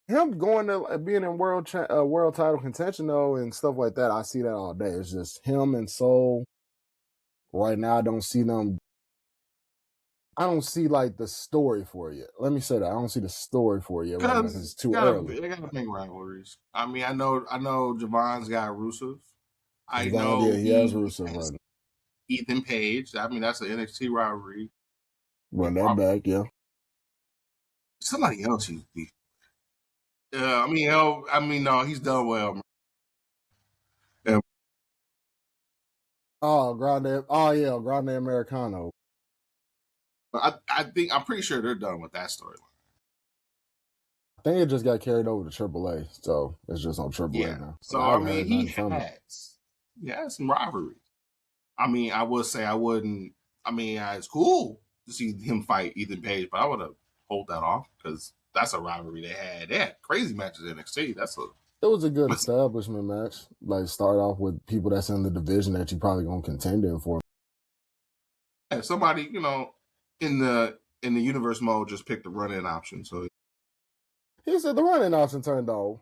Him going to being in world title contention though and stuff like that, I see that all day. It's just him and Soul. Right now, I don't see them. I don't see the story for it yet. Let me say that I don't see the story for it yet right now because it's too early. They gotta make rivalries. I mean, I know Javon's got Rusev. I know he has Rusev right now. Ethan Page. I mean, that's an NXT rivalry. Run that back, yeah. Somebody else he's beat. No, he's done well. Yeah. Grande Americano. But I'm pretty sure they're done with that storyline. I think it just got carried over to AAA, so it's just on AAA now. So he has some rivalries. I mean, I would say I wouldn't. I mean, it's cool to see him fight Ethan Page, but I would have hold that off because that's a rivalry they had. They had crazy matches in NXT. It was a good establishment match. Start off with people that's in the division that you probably gonna contend in for. Yeah, somebody in the universe mode just picked the run-in option. So he said the run-in option turned off.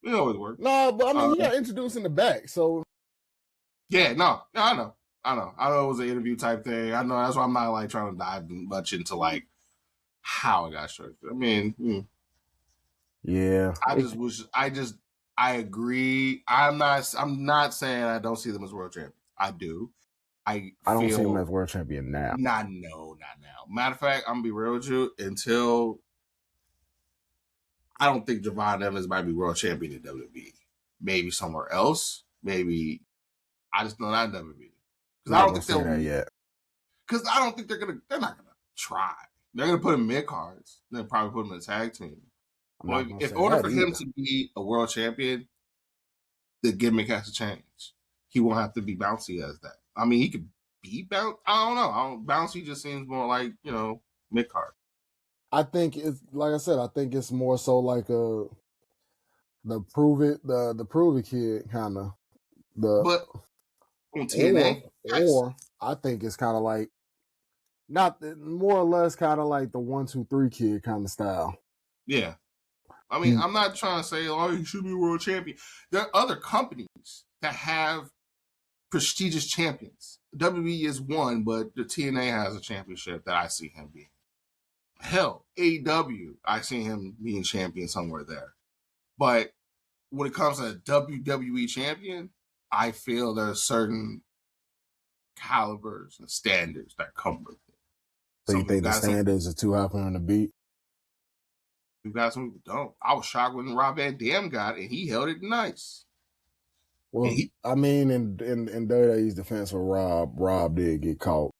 It always works. No, but I mean, you got introduced in the back, so yeah, no, I know. I know it was an interview type thing. I know that's why I'm not trying to dive much into how it got structured. I mean, yeah. I agree. I'm not saying I don't see them as world champions. I do. I don't see him as world champion now. Not now. Matter of fact, I'm gonna be real with you. Until I don't think Javon Evans might be world champion in WWE. Maybe somewhere else. Maybe I just know not WWE because I don't think they'll that yet. Because I don't think they're not gonna try. They're gonna put him mid cards. They'll probably put him in a tag team. Well, in order for him to be a world champion, the gimmick has to change. He won't have to be bouncy as that. I mean, he could be bouncy. I don't know. Bouncy just seems more mid card. I think it's like I said. I think it's more so the prove it kid kind of but on TNA or I think it's kind of not more or less kind of the 1, 2, 3 kid kind of style. Yeah. I mean, I'm not trying to say, oh, you should be world champion. There are other companies that have prestigious champions. WWE is one, but the TNA has a championship that I see him being. Hell, AEW, I see him being champion somewhere there. But when it comes to a WWE champion, I feel there's certain calibers and standards that come with it. So you think the standards are too high for him to beat? You got some people don't. I was shocked when Rob Van Dam got it, and he held it nice. Well, I mean, in WWE's defense for Rob did get caught.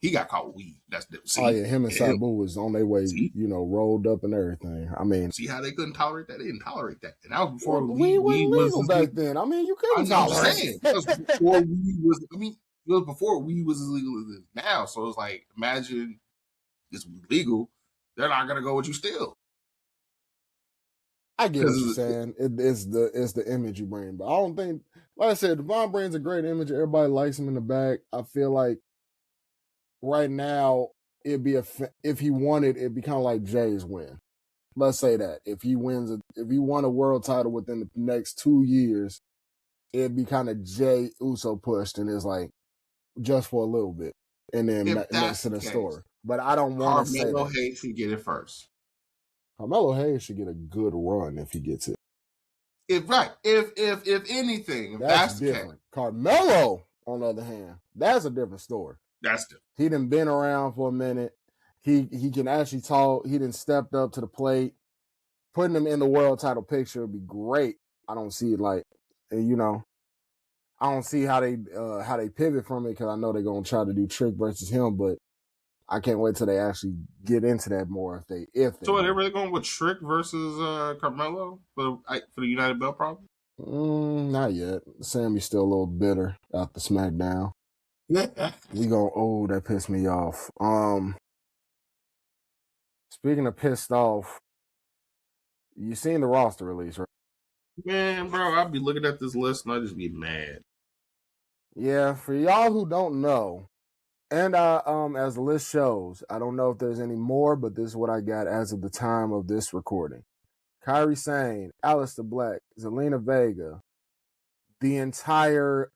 He got caught with weed. That's the oh yeah, him and Sabu was on their way, rolled up and everything. I mean, see how they couldn't tolerate that? They didn't tolerate that, and that was before weed wasn't legal back then. I mean, you couldn't tolerate it. That was before weed was. I mean, it was before weed was as legal as it is now. So it's like, imagine it's legal. They're not gonna go with you still. I get what you're saying. It's the image you bring, but I don't think, like I said, Devon brings a great image. Everybody likes him in the back. I feel like right now it'd be if he won it, it'd be kind of like Jay's win. Let's say that if he won a world title within the next 2 years, it'd be kind of Jay Uso pushed, and it's like just for a little bit, and then next to the story. But I don't want to say that. Carmelo Hayes should get it first. Carmelo Hayes should get a good run if he gets it. If anything, that's different. Carmelo, on the other hand, that's a different story. That's different. He done been around for a minute. He can actually talk. He done stepped up to the plate. Putting him in the world title picture would be great. I don't see it like, I don't see how they pivot from it, because I know they're gonna try to do Trick versus him, but I can't wait till they actually get into that more. If they so are they really going with Trick versus Carmelo for the United Belt problem? Not yet. Sammy's still a little bitter after SmackDown. We go, that pissed me off. Speaking of pissed off, you seen the roster release, right? Man, bro, I'll be looking at this list and I just be mad. Yeah, for y'all who don't know, and as the list shows, I don't know if there's any more, but this is what I got as of the time of this recording. Kairi Sane, Aleister Black, Zelina Vega, the entire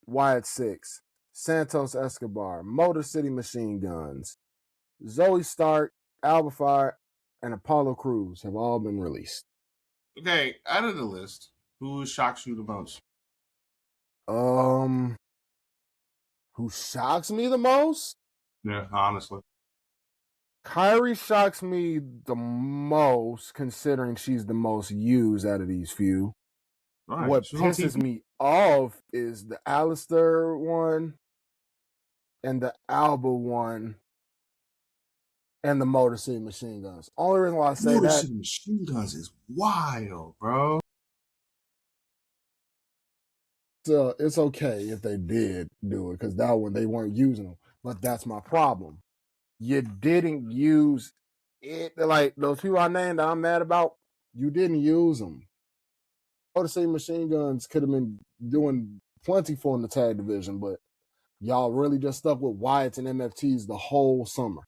Wyatt Six, Santos Escobar, Motor City Machine Guns, Zoe Stark, Alba Fire, and Apollo Crews have all been released. Okay, out of the list, who shocks you the most? Who shocks me the most? Yeah, honestly. Kairi shocks me the most, considering she's the most used out of these few. Right. What pisses me off is the Aleister one and the Alba one and the Motor City Machine Guns. Only reason why I say Motor City Machine Guns is wild, bro. So it's okay if they did do it, because that one they weren't using them. But that's my problem. You didn't use it. Like those people I named that I'm mad about, you didn't use them. Motor City Machine Guns could have been doing plenty for in the tag division, but y'all really just stuck with Wyatts and MFTs the whole summer.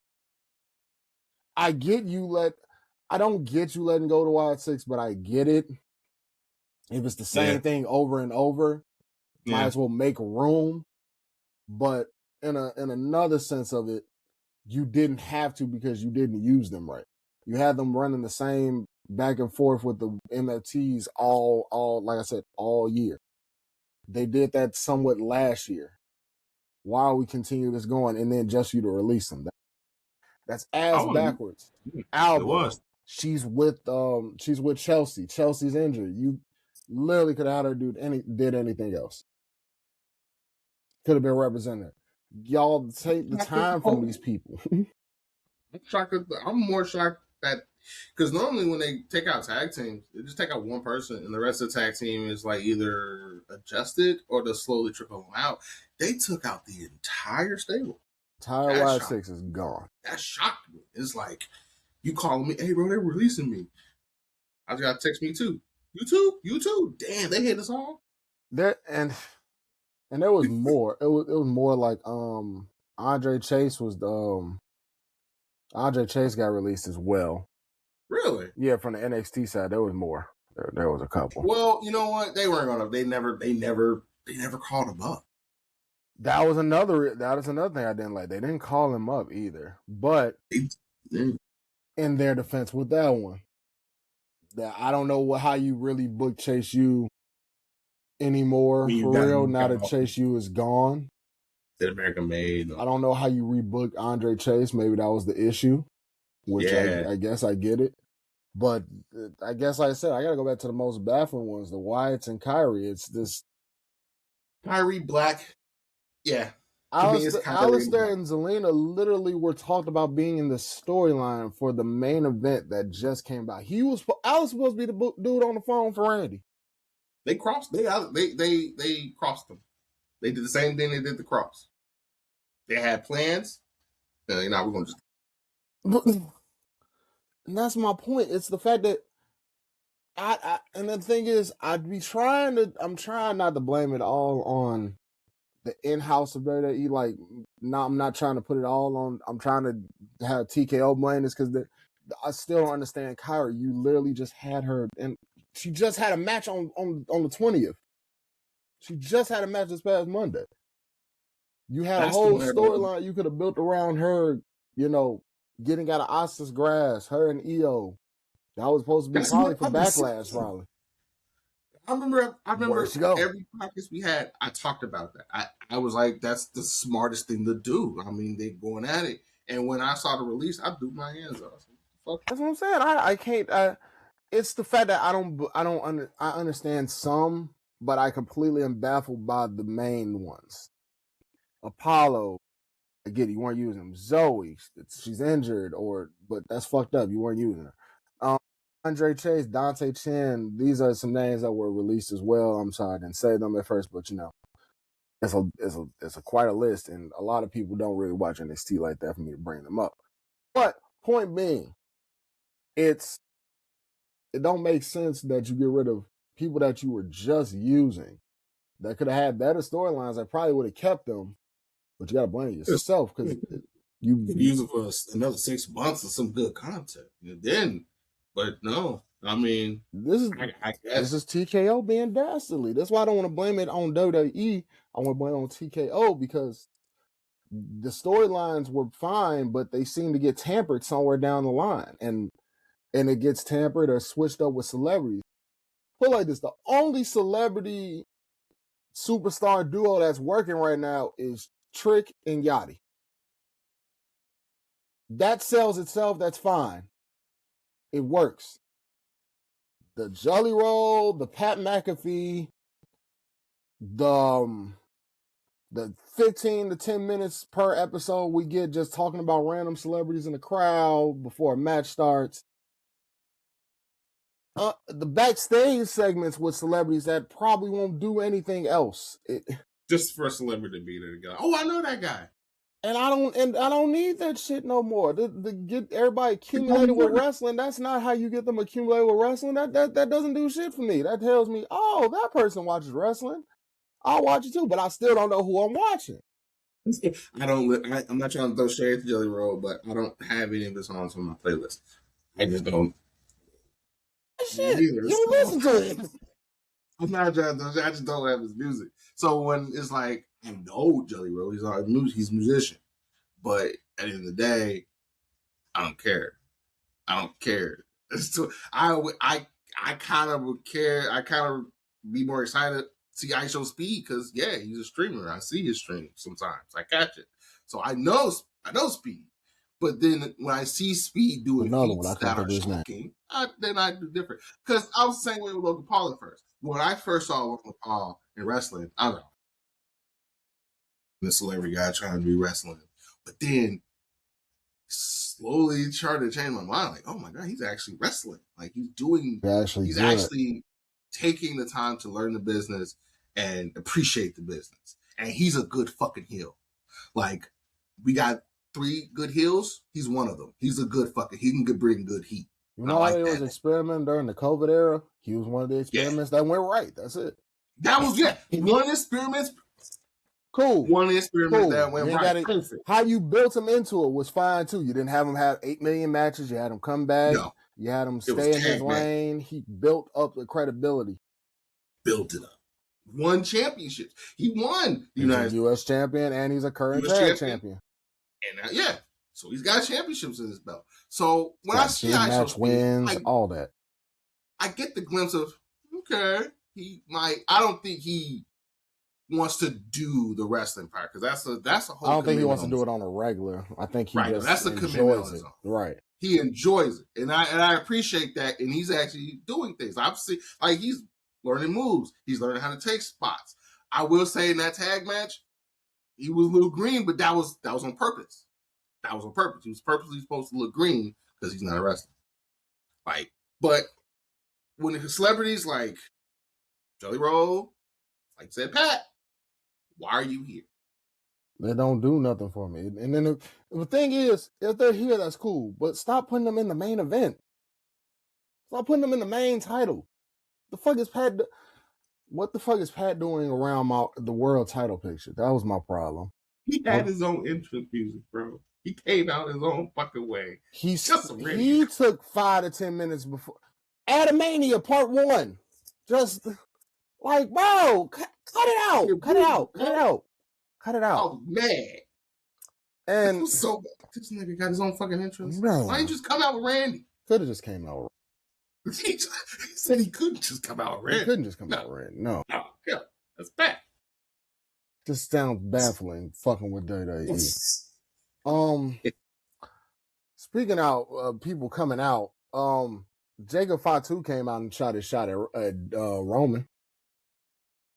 I don't get you letting go to Wyatt Six, but I get it. If it's the same thing over and over, might as well make room. But in another sense of it, you didn't have to, because you didn't use them right. You had them running the same back and forth with the MFTs all like I said, all year. They did that somewhat last year. Why are we continue this going and then just you to release them? That's ass backwards. Alba, she's with Chelsea. Chelsea's injured. You literally could have had her did anything else. Could have been represented. Y'all take the time from these people. I'm more shocked that, because normally when they take out tag teams, they just take out one person and the rest of the tag team is like either adjusted or they'll slowly trickle them out. They took out the entire stable. Entire Wyatt Six is gone. That shocked me. It's like, you calling me, hey bro, they're releasing me. I just got to text me too. You too. Damn, they hit us all. And there was more. It was more like Andre Chase got released as well. Really? Yeah, from the NXT side, there was more. There was a couple. Well, you know what? They weren't gonna. They never called him up. That was another thing I didn't like. They didn't call him up either. But in their defense with that one, that I don't know how you really book Chase U anymore for real. Now that Chase U is gone, that American made. I don't know how you rebook Andre Chase. Maybe that was the issue, which I guess I get it. But I guess, like I said, I got to go back to the most baffling ones, the Wyatts and Kyrie. It's this Kyrie Black. Yeah. Alistair and Zelina literally were talked about being in the storyline for the main event that just came out. Alice was supposed to be the dude on the phone for Randy. They crossed. They crossed them. They did the same thing they did the cross. They had plans. We're gonna just. And that's my point. It's the fact that and the thing is, I'm trying not to blame it all on the in-house of WWE. Like, no, I'm not trying to put it all on. I'm trying to have TKO blame this because I still don't understand Kyrie. You literally just had her, and she just had a match on the 20th. She just had a match this past Monday. You had a whole storyline you could have built around her, getting out of Asuka's grass, her and Io. That was supposed to be probably for Backlash, probably. I remember every podcast we had, I talked about that. I was like, that's the smartest thing to do. I mean, they're going at it. And when I saw the release, I threw my hands up. That's what I'm saying. I can't. It's the fact that I understand some, but I completely am baffled by the main ones. Apollo, I get it, you weren't using them. Zoe, she's injured, but that's fucked up. You weren't using her. Andre Chase, Dante Chen, these are some names that were released as well. I'm sorry I didn't say them at first, but it's quite a list, and a lot of people don't really watch NXT like that for me to bring them up. But point being, it don't make sense that you get rid of people that you were just using that could have had better storylines. I probably would have kept them, but you got to blame yourself because you use it for another 6 months of some good content. And then, but no, I mean, this is TKO being dastardly. That's why I don't want to blame it on WWE. I want to blame it on TKO because the storylines were fine, but they seem to get tampered somewhere down the line, and it gets tampered or switched up with celebrities. Put like this: the only celebrity superstar duo that's working right now is Trick and Yachty. That sells itself. That's fine. It works. The Jelly Roll, the Pat McAfee, the 15 to 10 minutes per episode we get just talking about random celebrities in the crowd before a match starts. The backstage segments with celebrities that probably won't do anything else. Just for a celebrity to be there to go, oh, I know that guy. And I don't need that shit no more. To get everybody accumulated with wrestling, that's not how you get them accumulated with wrestling. That doesn't do shit for me. That tells me, oh, that person watches wrestling. I'll watch it too, but I still don't know who I'm watching. I'm not trying to throw shade to Jelly Roll, but I don't have any of the songs on my playlist. I just don't. Shit, you listen to it. I'm not trying to. I just don't have his music. So when it's like, I know Jelly Roll, he's a musician, but at the end of the day, I don't care. I don't care. I kind of would care. I kind of be more excited to see ISO Speed because he's a streamer. I see his stream sometimes. I catch it, so I know Speed. But then when I see Speed doing feats that are shocking, then I do different. Because I was the same way with Logan Paul at first. When I first saw Logan Paul in wrestling, I don't know, the celebrity guy trying to be wrestling. But then slowly started to change my mind. Like, oh my God, he's actually wrestling. Like he's actually taking the time to learn the business and appreciate the business. And he's a good fucking heel. Like, we got 3 good heels. He's one of them. He's a good fucking. He can bring good heat. You know, he was experimenting during the COVID era. He was one of the experiments that went right. That's it. That was one of the experiments. Cool. One of the experiments that went right. How you built him into it was fine too. You didn't have him have 8 million matches. You had him come back. No. You had him stay in his lane. He built up the credibility. Built it up. Won championships. He won the United States U.S. champion, and he's a current tag champion. And so he's got championships in his belt. So when I see match wins, all that, I get the glimpse of okay. I don't think he wants to do the wrestling part because that's a whole. I don't think he wants to do it on a regular. I think he just that's a commitment on his own. Right. He enjoys it, and I appreciate that. And he's actually doing things. I've seen he's learning moves. He's learning how to take spots. I will say in that tag match, he was a little green, but that was on purpose. That was on purpose. He was purposely supposed to look green because he's not a wrestler. But when the celebrities like Jelly Roll, like said Pat, why are you here? They don't do nothing for me. And then the thing is, if they're here, that's cool. But stop putting them in the main event. Stop putting them in the main title. The fuck is Pat? What the fuck is Pat doing around the world title picture? That was my problem. He had his own entrance music, bro. He came out his own fucking way. He took 5 to 10 minutes before Adamania Part 1. Just like, bro, cut it out. Cut it out. Cut it out. Cut it out. Oh, man. And so this nigga got his own fucking entrance. Man. Why didn't you just come out with Randy? Could have just came out with Randy. He said he couldn't just come out with Randy. He couldn't just come out with Randy. No. Yeah, that's bad. Just sounds baffling fucking with WWE. Speaking out people coming out, Jacob Fatu came out and shot his shot at Roman.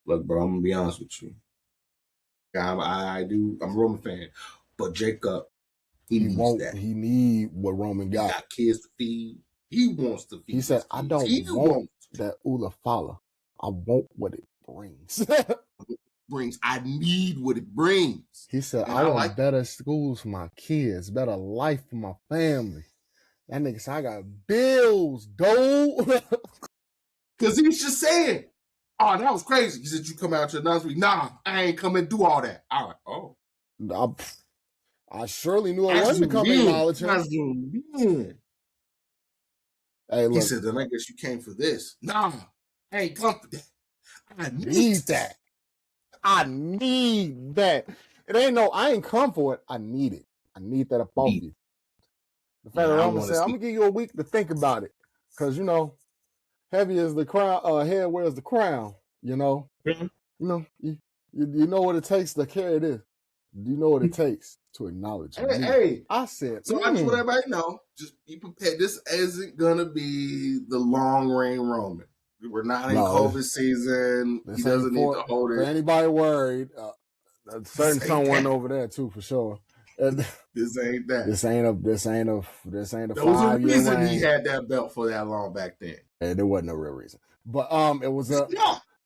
Look, bro, I'm gonna be honest with you. I'm a Roman fan, but Jacob, he needs that. He need what Roman got. He got kids to feed. He wants to feed. He said, "I don't want that Ula Fala. I want what it brings." I need what it brings. He said, I want better schools for my kids, better life for my family. That nigga said, I got bills, dude. Because he was just saying, oh, that was crazy. He said, you come out to announce me. Nah, I ain't come and do all that. I was like, oh. I surely knew I wasn't to come and acknowledge him. Hey, look. He said, then I guess you came for this. Nah, I ain't come for that. I need that. I need that. It ain't I ain't come for it. I need it. I need that about you. The fact that Roman said, I'm going to give you a week to think about it. Because, heavy is the crown, head wears the crown, Mm-hmm. You know what it takes to carry this. You know what it takes to acknowledge it. Hey. I said. So I just want everybody to know, just be prepared. This isn't going to be the long reign Roman. We're not in COVID season. He doesn't need to hold it. For anybody worried, certain someone over there too, for sure. This ain't that. This ain't a 5-year There was a reason he had that belt for that long back then. And there wasn't no real reason. But it was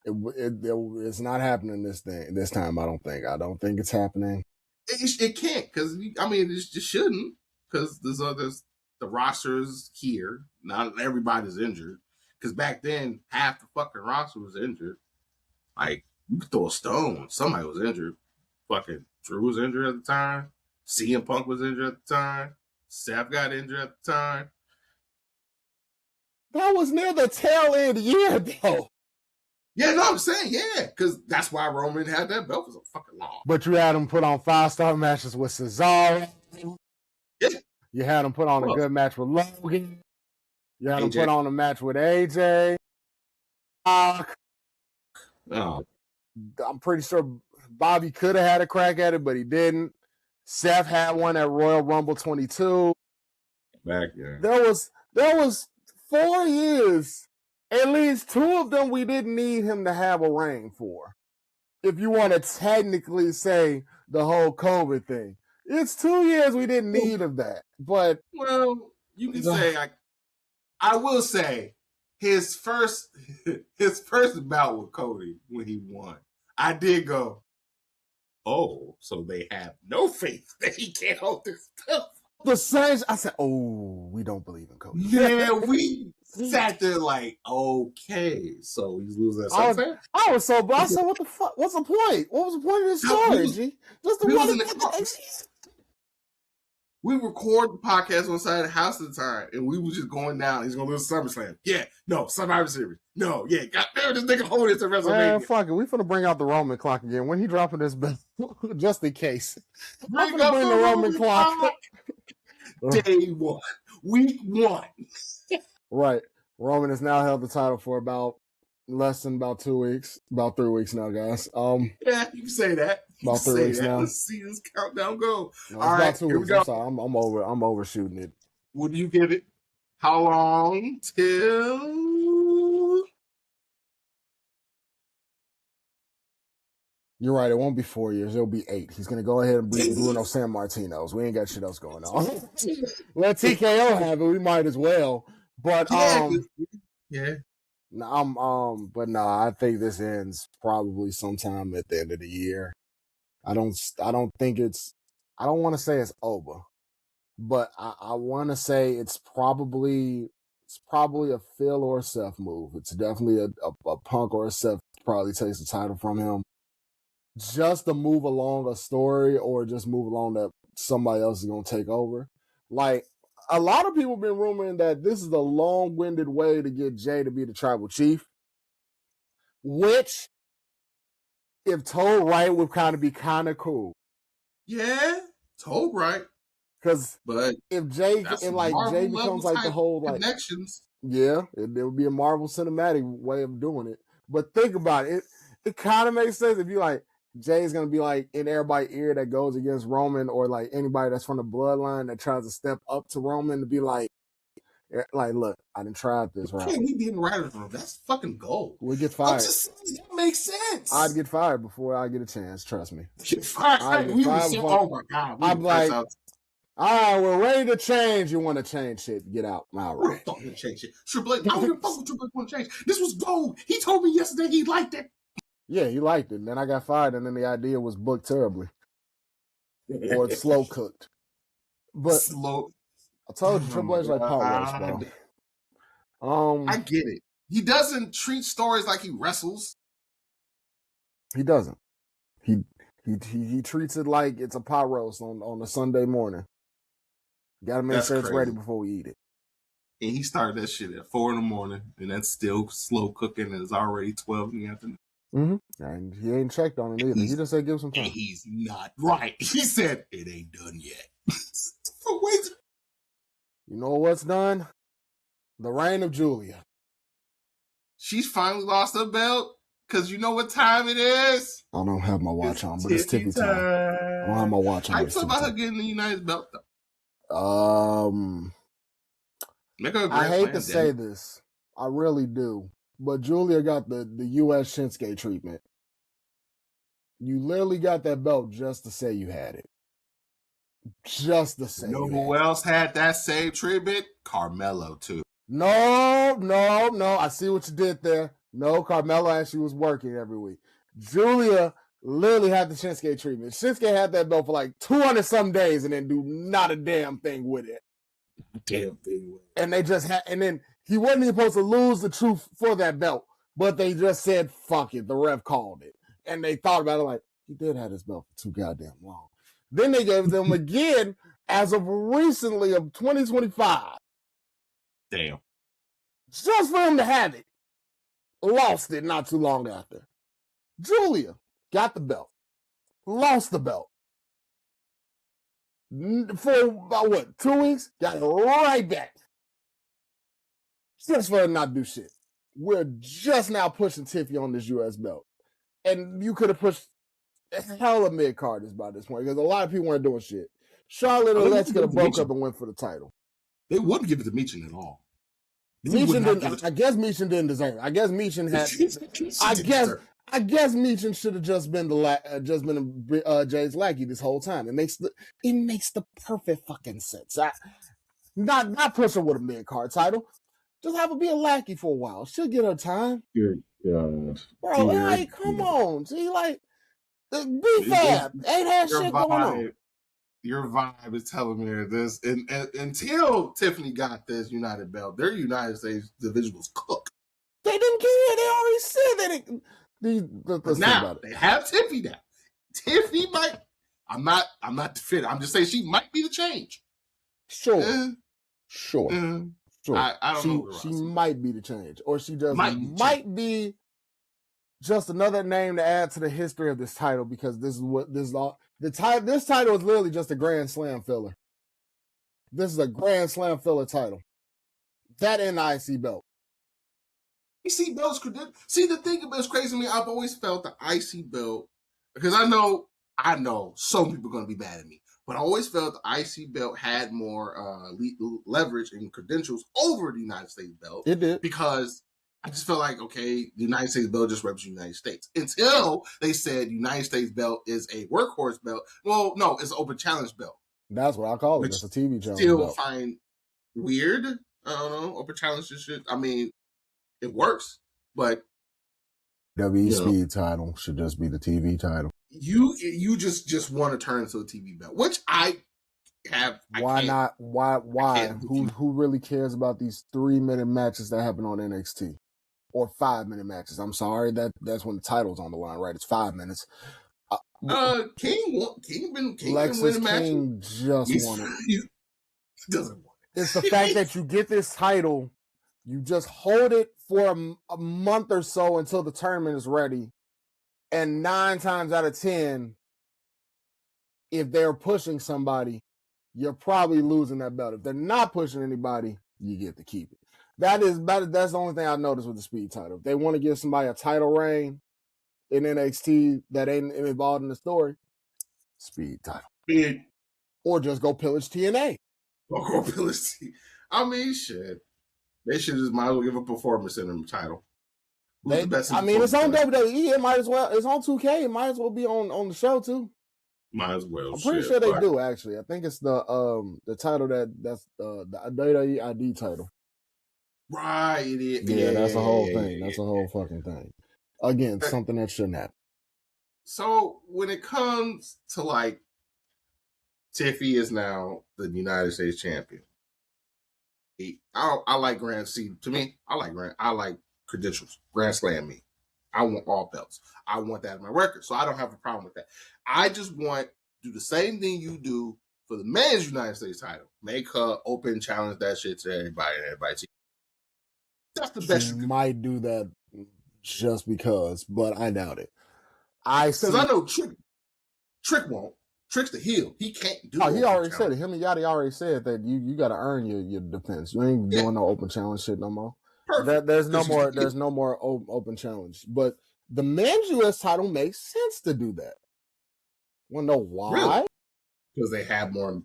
it's not happening this time. I don't think it's happening. It can't because it just shouldn't because the roster is here. Not everybody's injured. Because back then, half the fucking roster was injured. Like, you could throw a stone. Somebody was injured. Fucking Drew was injured at the time. CM Punk was injured at the time. Seth got injured at the time. That was near the tail end year, though. Yeah, no, I'm saying, yeah. Because that's why Roman had that belt for so fucking long. But you had him put on 5-star matches with Cesaro. Yeah. You had him put on a good match with Logan. You had him put on a match with AJ. Oh. I'm pretty sure Bobby could have had a crack at it, but he didn't. Seth had one at Royal Rumble 22. Back there. There was 4 years. At least 2 of them we didn't need him to have a reign for. If you want to technically say the whole COVID thing. It's 2 years we didn't need of that. But you can say I will say his first bout with Cody when he won, I did go, oh, so they have no faith that he can't hold this belt. The Saints, I said, oh, we don't believe in Cody. Yeah, we sat there like, okay, so he's losing that something. I was so, but I said, what the fuck? What's the point? What was the point of this story, G? Just the one. We record the podcast on the side of the house at the time, and we were just going down. He's going to lose SummerSlam. Yeah, no, Survivor Series. No, yeah, goddamn, this nigga hold it to WrestleMania. Man, fuck it. We finna bring out the Roman clock again. When he dropping this belt, just in case. Bring the Roman clock. Day 1. Week 1. Right. Roman has now held the title for about less than about 2 weeks. About 3 weeks now, guys. Yeah, you can say that. About 3 weeks now. Let's see this countdown go. No, all right, about 2 weeks. I'm sorry. I'm overshooting it. What do you give it? How long till? You're right. It won't be 4 years. It'll be 8. He's gonna go ahead and beat Bruno Sammartino's. We ain't got shit else going on. Let TKO have it. We might as well. But yeah. But no, I think this ends probably sometime at the end of the year. I don't think it's. I don't want to say it's over, but I want to say it's probably a Phil or a Seth move. It's definitely a Punk or a Seth probably takes the title from him, just to move along a story or just move along that somebody else is gonna take over. Like, a lot of people have been rumoring that this is the long-winded way to get Jay to be the tribal chief, which, if told right, would kind of be kind of cool. Yeah, told right. Because but if Jay Jay becomes like the whole like connections, yeah, it would be a Marvel cinematic way of doing it. But think about it. It kind of makes sense if you like Jay's gonna be like in everybody's ear that goes against Roman, or like anybody that's from the bloodline that tries to step up to Roman to be like, look, I didn't try this route. Okay, we be in the writer's room. That's fucking gold. We get fired. That makes sense. I'd get fired before I get a chance. Trust me. Get fired. Oh my god. I'm like, all right, we're ready to change. You want to change shit? Get out. All right. We're fucking change shit. Triple H. I don't give a fuck what Triple H want to change. This was gold. He told me yesterday he liked it. Yeah, he liked it. And then I got fired, and then the idea was booked terribly. Or it's slow cooked. But I told you, Triple H like pot roast, bro. I get it. He doesn't treat stories like he wrestles. He doesn't. He treats it like it's a pot roast on a Sunday morning. Gotta make sure it's ready before we eat it. And he started that shit at 4 a.m, and that's still slow cooking, and it's already 12 in the afternoon. Mm-hmm. And he ain't checked on it either. He just said give him some time. And he's not right. He said it ain't done yet. You know what's done? The reign of Julia. She's finally lost her belt. Because you know what time it is? I don't have my watch on, but it's tippy time. I don't have my watch on. I thought about her getting the United belt, though. I hate to say this. I really do. But Julia got the U.S. Shinsuke treatment. You literally got that belt just to say you had it. Just to say. You know who else had that same treatment? Carmelo, too. No. I see what you did there. No, Carmelo actually was working every week. Julia literally had the Shinsuke treatment. Shinsuke had that belt for like 200 some days and then do not a damn thing with it. And they just had, and then he wasn't supposed to lose the truth for that belt, but they just said, fuck it. The ref called it. And they thought about it like, he did have his belt for too goddamn long. Then they gave them again as of recently of 2025. Damn. Just for him to have it. Lost it not too long after. Julia got the belt. Lost the belt. For about 2 weeks? Got it right back. Just for her not do shit. We're just now pushing Tiffy on this U.S. belt. And you could have pushed hella mid-carders by this point because a lot of people weren't doing shit. Charlotte and Alexa could have broke up and went for the title. They wouldn't give it to Michin at all. I guess Michin didn't deserve it. I guess Michin had. I guess Michin should have just been Jay's lackey this whole time. It makes the perfect fucking sense. Not push her with a mid-card title. Just have her be a lackey for a while. She'll get her time. Good God. Bro, like, come on. See, like, be fab. Ain't had shit going on. Your vibe is telling me this. And until Tiffany got this United belt, their United States division was cooked. They didn't care. They already said that. Now, they have Tiffy now. Tiffy might, I'm not definitive. I'm just saying she might be the change. Sure. Eh, Sure. I don't know. She might be the change, or she just might be just another name to add to the history of this title, because this is what this is all. This title is literally just a Grand Slam filler. This is a Grand Slam filler title. That and the IC belt. IC belt's credential. See, the thing about it's crazy to me. I've always felt the IC belt, because I know some people are going to be mad at me, but I always felt the IC belt had more leverage and credentials over the United States belt. It did, because I just felt like, okay, the United States belt just represents the United States, until they said the United States belt is a workhorse belt. Well, no, it's an open challenge belt. That's what I call it. It's a TV challenge still belt. Find weird. I don't know. Open challenge and shit. I mean, it works, but Speed title should just be the TV title. You just want to turn into a TV belt, which I have. Why not? Why? Who really cares about these 3-minute matches that happen on NXT, or 5-minute matches? I'm sorry, that's when the title's on the line, right? It's 5 minutes. King Lexus King just won it. He doesn't want it. It's the fact that you get this title, you just hold it for a month or so until the tournament is ready, and 9 times out of 10, if they're pushing somebody, you're probably losing that belt. If they're not pushing anybody, you get to keep it. That's the only thing I noticed with the Speed title. If they want to give somebody a title reign in NXT that ain't involved in the story, Speed title. Or just go pillage TNA. Or go pillage TNA. I mean, shit. They should just might as well give a performance center title. It's on WWE. It might as well. It's on 2K. It might as well be on the show too. Might as well. I'm pretty sure they do, actually. I think it's the title that's the WWE ID title. Right. Yeah, that's a whole thing. That's a whole fucking thing. Again, something that shouldn't happen. So when it comes to like, Tiffy is now the United States champion. I like Grand C. To me, I like credentials. Grand Slam me. I want all belts. I want that in my record. So I don't have a problem with that. I just want to do the same thing you do for the men's United States title. Make her open challenge that shit to everybody and everybody. That's the best. You might do that just because, but I doubt it. Because I know Trick won't. Trick's the heel. He can't do it. He already said it. Him and Yachty already said that you got to earn your defense. You ain't doing no open challenge shit no more. Perfect. There's no more open challenge. But the men's US title makes sense to do that. Want to know why? Really? Because they have more.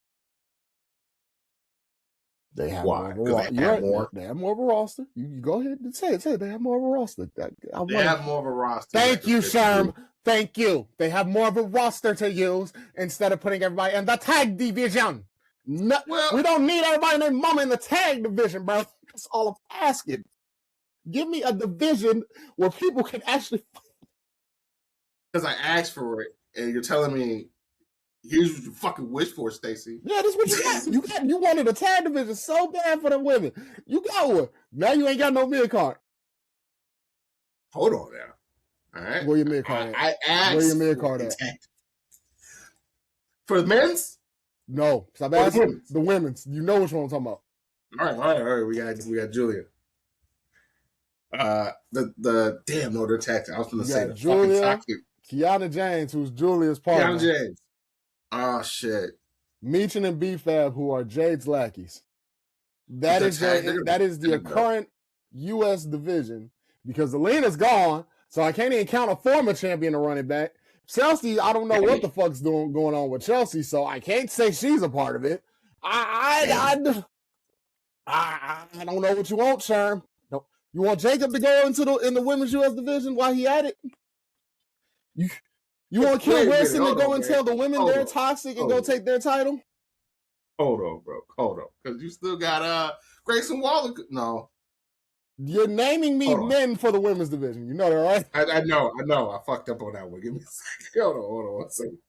They have more of a roster. You go ahead and say it. They have more of a roster. They have more of a roster. Thank you, Sherm. Thank you. They have more of a roster to use instead of putting everybody in the tag division. No, we don't need everybody named Mama in the tag division, bro. That's all I'm asking. Give me a division where people can actually. Because I asked for it, and you're telling me, here's what you fucking wish for, Stacey. Yeah, that's what you got. You wanted a tag division so bad for the women. You got one. Now you ain't got no mid card. Hold on now. All right. Where your mid card at? I asked. Where your mid card at? For the men's? No. Stop asking. The women's. You know which one I'm talking about. All right. We got Julia. The damn no, they're tag. I was going to say Julia, Kiana James, who's Julia's partner. Kiana James. Oh shit. Meechin and B-Fab, who are Jade's lackeys. That is the current U.S. division, because Alina's gone, so I can't even count a former champion to run it back. Chelsea, I don't know what the fuck's going on with Chelsea, so I can't say she's a part of it. I don't know what you want, Sherm. No. You want Jacob to go in the women's U.S. division while he at it? You want Kim Wilson to go and tell the women they're toxic and go take their title? Hold on, bro. Hold on. Because you still got Grayson Waller. No. You're naming me men for the women's division. You know that, right? I know. I fucked up on that one. Give me a second. Hold on 1 second.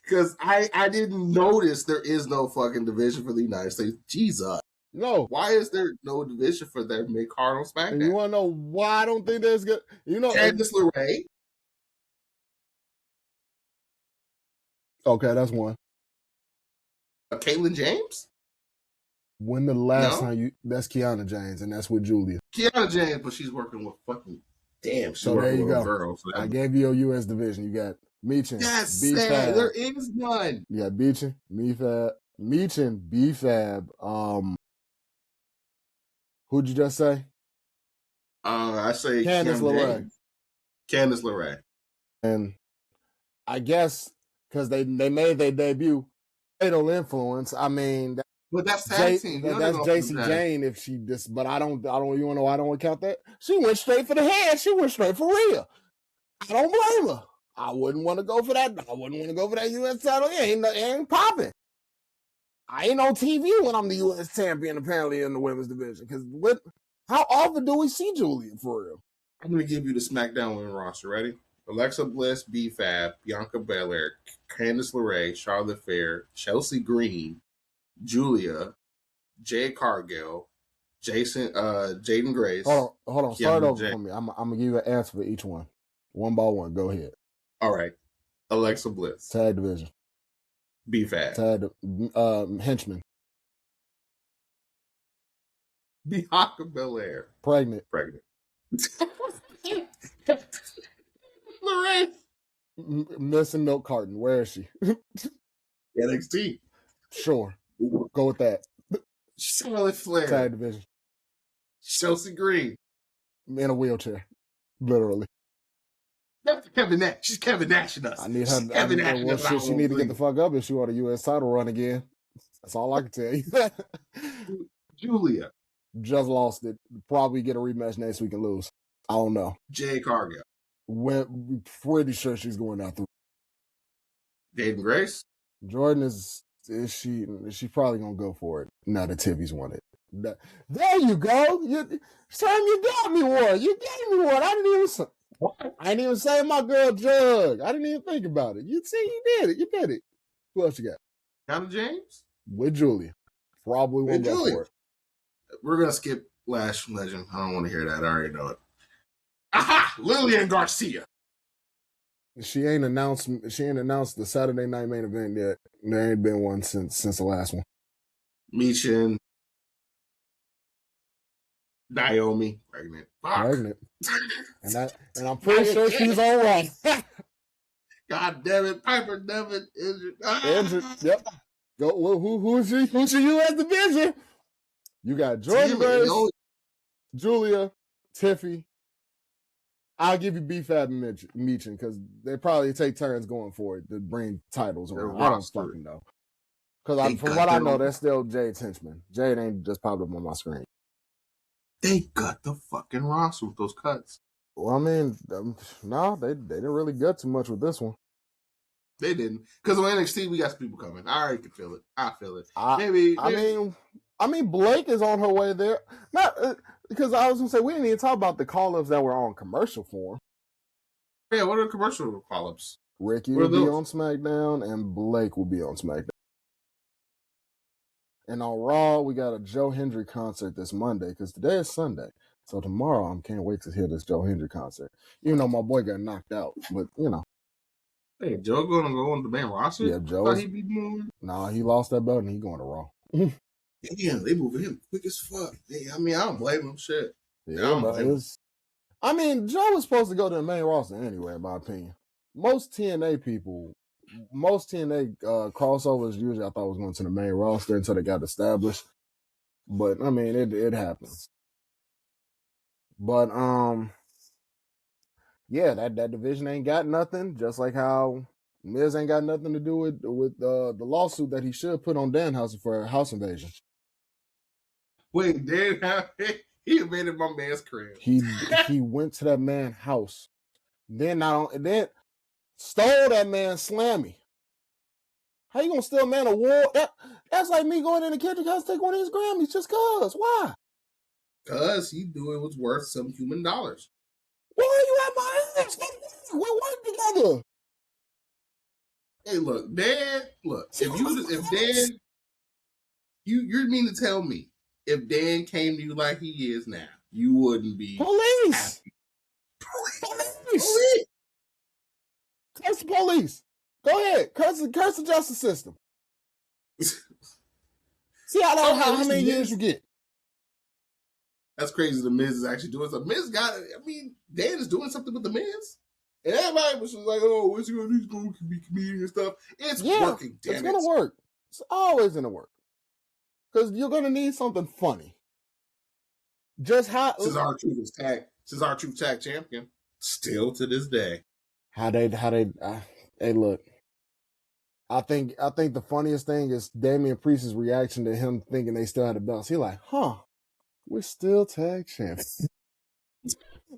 Because I didn't notice there is no fucking division for the United States. Jesus. No. Why is there no division for their mid-card on SmackDown? And you want to know why I don't think there's good? You know, Candice LeRae. Okay, that's one. Caitlyn James? When the last time you? That's Kiana James, and that's with Julia. Kiana James, but she's working with fucking. Damn, she's So there working you with go. a girl. So I gave you a U.S. division. You got Meechin. That's sad. There is none. You got Meechin, B-Fab. Who'd you just say? I say Candice LeRae. Candice LeRae. And I guess because they made their debut, Fatal Influence. I mean, but that's tag team. That's JC Jane. If she just, but I don't. You want to know? I don't count that. She went straight for the head. She went straight for real. I don't blame her. I wouldn't want to go for that. I wouldn't want to go for that U.S. title. It ain't popping. I ain't on TV when I'm the U.S. champion, apparently, in the women's division. Because how often do we see Julia for real? I'm going to give you the SmackDown women roster. Ready? Alexa Bliss, B-Fab, Bianca Belair, Candice LeRae, Charlotte Flair, Chelsea Green, Julia, Jade Cargill, Jayden Grace. Hold on. Start over for me. I'm going to give you an answer for each one. One by one. Go ahead. All right. Alexa Bliss. Tag division. B-Fab. Tag henchman. Bianca Belair. Pregnant. LeRae. Missing milk carton. Where is she? NXT. Sure. Go with that. Charlotte Flair. Tag division. Chelsea Green. In a wheelchair. Literally. That's Kevin Nash. She's Kevin Nash in us. I need her. She need to get the fuck up if she want a U.S. title run again. That's all I can tell you. Julia. Just lost it. Probably get a rematch next week and lose. I don't know. Jade Cargill. We're pretty sure she's going out the. Jayden Grace. Jordan is she probably gonna go for it now that Tiffy's won it. There you go. Sam, you got me one. You gave me one. I didn't even say my girl Jug. I didn't even think about it. You see, you did it. You did it. Who else you got? Kiana James? With Julia. Probably won't go for it. We're going to skip Lash Legend. I don't want to hear that. I already know it. Aha! Lillian Garcia. She ain't announced the Saturday night main event yet. There ain't been one since the last one. Meechin. Naomi. Pregnant. And I'm pretty sure she's all right. God damn it. Piper Devin injured. Injured. Yep. Go. Who's your U.S. division? You got Jordan Grace, Julia, Tiffy. I'll give you B-Fab and Meechin because they probably take turns going for it to bring titles around. I don't fucking know. Because from what I know, that's still Jade's henchman. Jade ain't just popped up on my screen. They got the fucking roster with those cuts. Well, I mean, no, they didn't really get too much with this one. They didn't. Because on NXT, we got some people coming. I already can feel it. I feel it. I mean, Blake is on her way there. Not because I was gonna say we didn't even talk about the call-ups that were on commercial form. Yeah, what are the commercial call-ups? Ricky will be on SmackDown, and Blake will be on SmackDown. And on Raw, we got a Joe Hendry concert this Monday because today is Sunday. So tomorrow, I can't wait to hear this Joe Hendry concert. Even though my boy got knocked out, but you know. Hey, Joe gonna go on the main roster? Yeah, Joe. Thought he'd be moving. Nah, he lost that belt and he going to Raw. Damn, they moving him quick as fuck. Hey, I mean, I don't blame him. Shit. Yeah, but I mean, Joe was supposed to go to the main roster anyway, in my opinion. Most TNA crossovers usually I thought was going to the main roster until they got established. But I mean, it happens. But yeah, that division ain't got nothing. Just like how Miz ain't got nothing to do with the lawsuit that he should put on Danhausen for a house invasion. Wait, he invaded my man's crib. He went to that man's house. Then stole that man's Slammy. How you gonna steal a man a war? That's like me going in the kitchen house to take one of his Grammys just cause. Why? Cause he knew it was worth some human dollars. Why are you at my ass? We're working together. Hey, look, Dan. Look, if Dan, you mean to tell me if Dan came to you like he is now, you wouldn't be police. Happy. Police. Curse the police. Go ahead. Curse the justice system. See how many years you get. That's crazy. The Miz is actually doing something. Miz got it. I mean, Dan is doing something with the Miz. And everybody was like, oh, he's going to be comedian and stuff. It's working, damn it. It's going to work. It's always going to work. Because you're going to need something funny. Just how... Cesaro Truth tag champion. Still to this day. Hey, look. I think the funniest thing is Damian Priest's reaction to him thinking they still had the belts. He's like, we're still tag champions.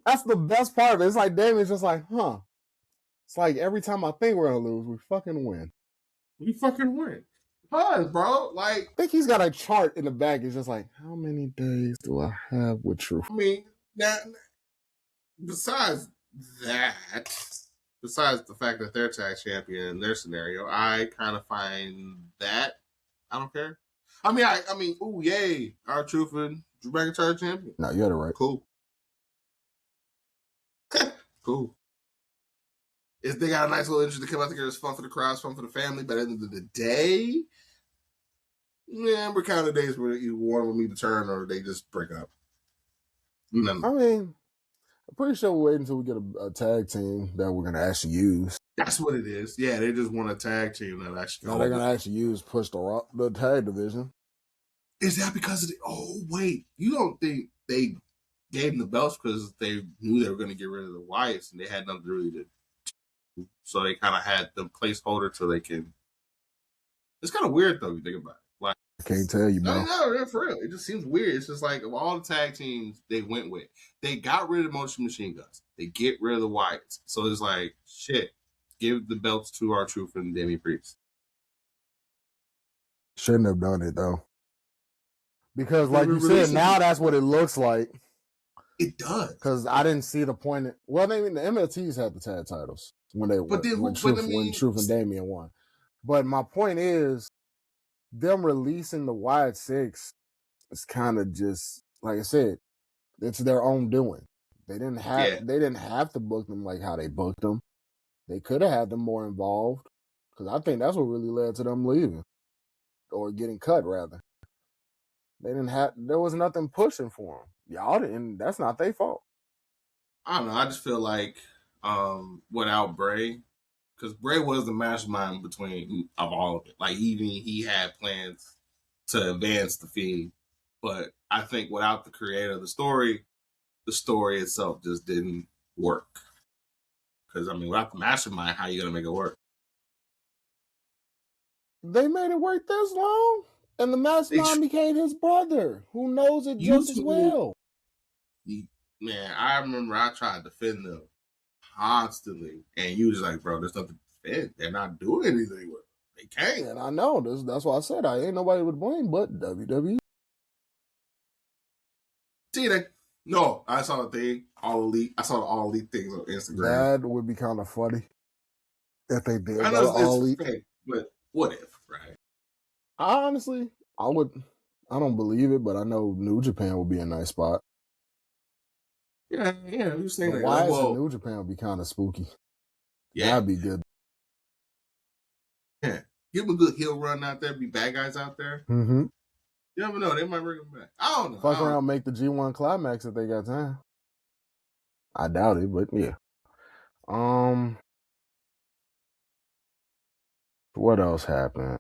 That's the best part of it. It's like Damian's just like, It's like every time I think we're going to lose, we fucking win. We fucking win. Cause, bro, like... I think he's got a chart in the back. It's just like, how many days do I have with Truth? I mean, besides the fact that they're tag champion in their scenario, I kind of find that I don't care. I mean, ooh, yay, our Truth and Drew McIntyre champion. No, you had it right. Cool. Cool. If they got a nice little interest to come out together, it's fun for the crowds, fun for the family. But at the end of the day, we're kind of days where either one will meet the turn or they just break up. I mean, I'm pretty sure we'll wait until we get a tag team that we're going to actually use. That's what it is. Yeah, they just want a tag team that actually... No, they're going to actually push the tag division. Is that because of oh, wait. You don't think they gave them the belts because they knew they were going to get rid of the Wyatts and they had nothing really to... So they kind of had the placeholder till they can... It's kind of weird, though, if you think about it. Like, I can't tell you, bro. No, for real. It just seems weird. It's just like, of all the tag teams they went with, they got rid of Motion Machine Guns. They get rid of the Wyatts. So it's like, shit, give the belts to our Truth and Damian Priest. Shouldn't have done it, though. Because, like you said, now that's what it looks like. It does. Because I didn't see the point. The MLTs had the tag titles when Truth and Damian won. But my point is, them releasing the Wyatt Six is kind of just, like I said, it's their own doing. They didn't have to book them like how they booked them. They could have had them more involved. Because I think that's what really led to them leaving. Or getting cut, rather. There was nothing pushing for them. Y'all didn't, that's not their fault. I don't know. I just feel like without Bray, because Bray was the mastermind of all of it. Like, even he had plans to advance the Fiend. But I think without the creator of the story itself just didn't work. Because, I mean, without the mastermind, how are you going to make it work? They made it work this long? And the mastermind became his brother, who knows it just as well. Man, I remember I tried to defend them constantly. And you was like, bro, there's nothing to defend. They're not doing anything with it. They can't. And I know. That's why I said I ain't nobody to blame but WWE. No, I saw the thing, All Elite. I saw the All Elite things on Instagram. That would be kind of funny if they did. I know All Elite. Fake, but what if, right? I don't believe it, but I know New Japan would be a nice spot. Yeah, you're saying that. Why is New Japan would be kind of spooky? Yeah. That'd be good. Yeah. Give them a good heel run out there, be bad guys out there. Mm-hmm. You never know. They might bring them back. I don't know. Fuck around, make the G1 Climax if they got time. I doubt it, but yeah. What else happened?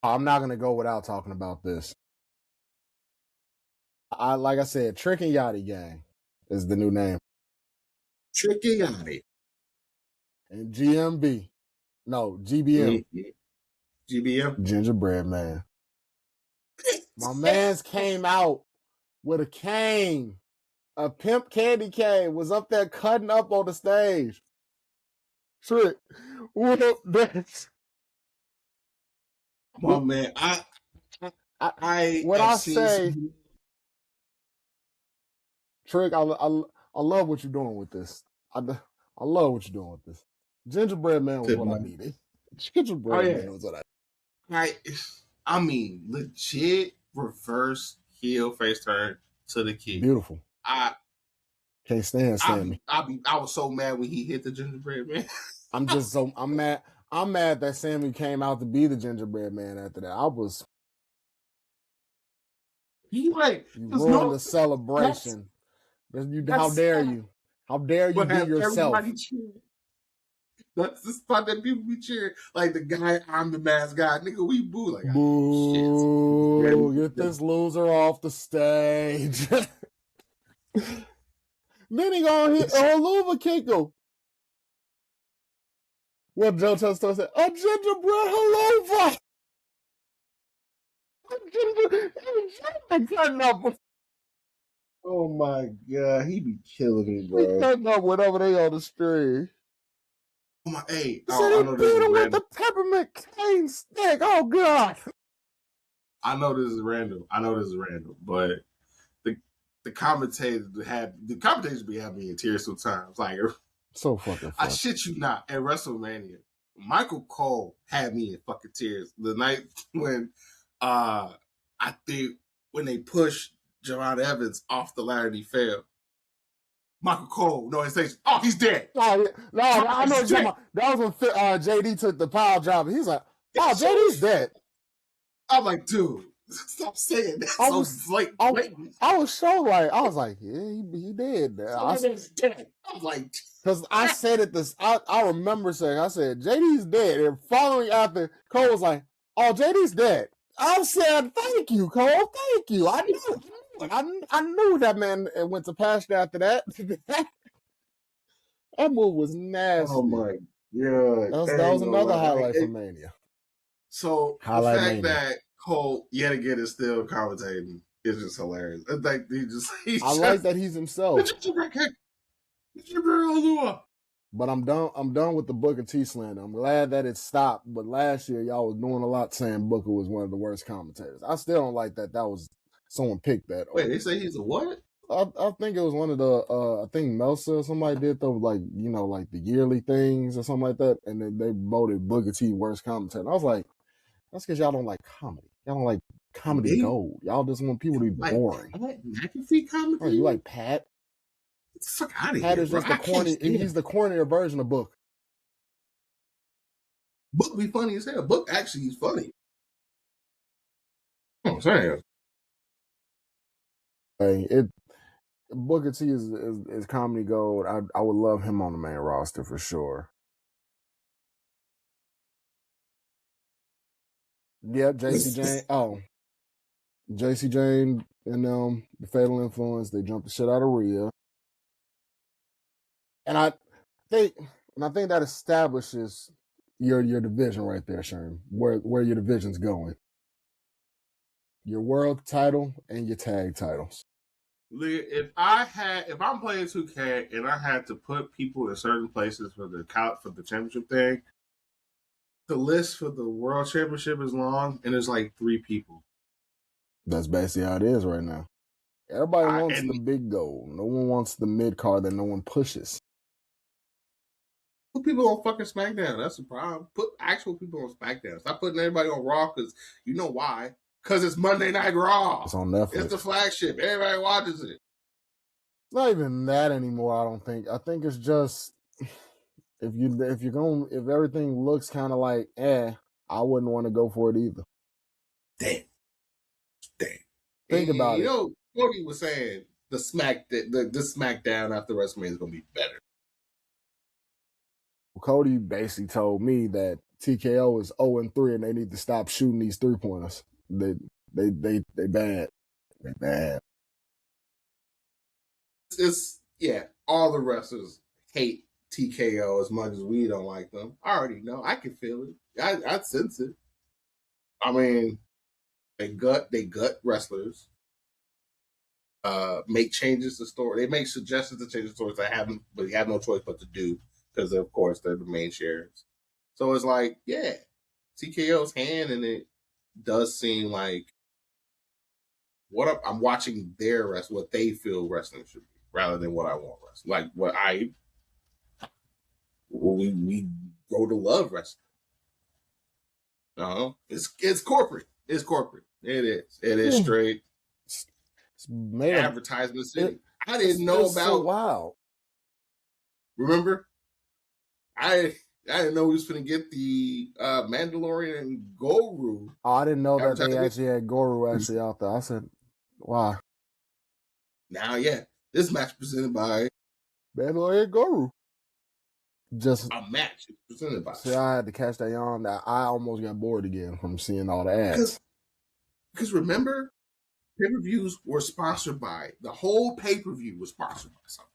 I'm not going to go without talking about this. Like I said, Trick and Yachty Gang is the new name. Trick and Yachty. And GBM. Mm-hmm. GBM. Gingerbread Man. My man's came out with a cane. A pimp candy cane. Was up there cutting up on the stage. Trick. What up, bitch? Oh man, Trick, I love what you're doing with this. I love what you're doing with this. Gingerbread Man was what I needed. Gingerbread Man was what I needed. I mean, legit reverse heel face turn to the key. Beautiful. Can't stand me. I was so mad when he hit the Gingerbread Man. I'm mad. I'm mad that Sammy came out to be the gingerbread man after that. I was. You ruined the celebration. How dare you? How dare you be yourself? Everybody cheering. That's the spot that people be cheering. Like the guy, I'm the mascot. Nigga, we boo. Like, boo, oh, shit. Get this loser off the stage. Then he gonna hit Oluva kick him. What Joe Testo said, a gingerbread Oluva. Cutting up. Oh my God, he be killing me, bro. He cutting up whenever they on the stream. Oh my, hey, I know this is random. With the peppermint cane stick. Oh God. I know this is random, but the commentators be having me in tears sometimes. Like, so fucking funny. I shit you not, at WrestleMania, Michael Cole had me in fucking tears the night when I think when they pushed Javon Evans off the ladder and he fell. Michael Cole, no hesitation. Oh, he's dead. Oh, yeah. No, I know what you're talking about. That was when JD took the pile driver. He's like, oh, JD's dead. I'm like, dude, stop saying that. I was so like, I was like, yeah, he dead. I was like, because I said it this, I remember saying, I said, JD's dead. And following after, Cole was like, oh, JD's dead. I said, thank you, Cole. Thank you. I knew. I knew that man went to pasture after that. That move was nasty. Oh my God. That was another highlight for Mania. So the fact that Cole yet again is still commentating is just hilarious. Like I like that he's himself. But I'm done with the Booker T slander. I'm glad that it stopped. But last year y'all was doing a lot saying Booker was one of the worst commentators. I still don't like that. That was someone picked that. Wait, they say he's a what? I think it was one of the I think Melsa or somebody did those like the yearly things or something like that, and then they voted Booker T worst commentator. And I was like, that's because y'all don't like comedy. Y'all don't like comedy gold. Y'all just want people to be boring. McAfee comedy? Oh, you like Pat? Get the fuck out of Pat here, is just the corny. He's the cornier version of Book. Book be funny as hell. Book actually is funny. Oh, sorry. Booker T is comedy gold. I would love him on the main roster for sure. Yeah, JC Jane. Oh, JC Jane and the Fatal Influence. They jumped the shit out of Rhea, and I think that establishes your division right there, Sherm. Where your division's going. Your world title and your tag titles. If I'm playing 2K and I had to put people in certain places for the championship thing, the list for the world championship is long, and there's like 3 people. That's basically how it is right now. Everybody wants the big goal. No one wants the mid card that no one pushes. Put people on fucking SmackDown. That's the problem. Put actual people on SmackDown. Stop putting everybody on Raw, because you know why. Because it's Monday Night Raw. It's on Netflix. It's the flagship. Everybody watches it. It's not even that anymore, I don't think. I think it's just if everything looks kind of like I wouldn't want to go for it either. Damn. Think about it. You know, Cody was saying the SmackDown after WrestleMania is gonna be better. Well, Cody basically told me that TKO is 0-3 and they need to stop shooting these 3-pointers. They bad. They bad. It's all the wrestlers hate TKO as much as we don't like them. I already know. I can feel it. I sense it. I mean, they gut wrestlers. Make changes to story. They make suggestions to change the stories. But they have no choice but to do, because of course they're the main sharers. So it's like, TKO's hand in it does seem like I'm watching their what they feel wrestling should be, rather than what I want wrestling. Like what we grow to love wrestling. No, it's corporate. It's corporate. It is. It is straight. It's made advertisement city. I didn't know about. So wild. Remember, I didn't know we was going to get the Mandalorian and Guru. Oh, I didn't know that they actually had Guru actually out there. I said, why? Now, yeah, this match presented by Mandalorian Guru. Just a match presented by. See, I had to catch that on. That I almost got bored again from seeing all the ads. Because remember, pay-per-views were sponsored by, the whole pay-per-view was sponsored by something.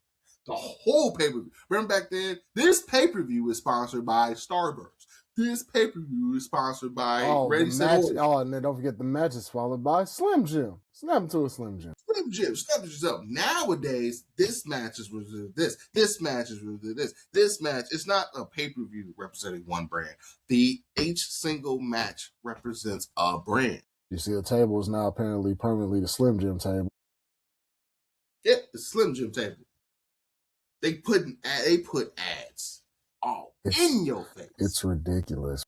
The whole pay-per-view. Remember back then, this pay-per-view is sponsored by Starburst. This pay-per-view is sponsored by Ready Set. And then don't forget the match is followed by Slim Jim. Snap to a Slim Jim. Slim Jim, snap yourself. Nowadays, this match is with this. This match is with this. This match, it's not a pay-per-view representing one brand. Each single match represents a brand. You see, the table is now apparently permanently the Slim Jim table. Yeah, the Slim Jim table. They put ads all in your face. It's ridiculous.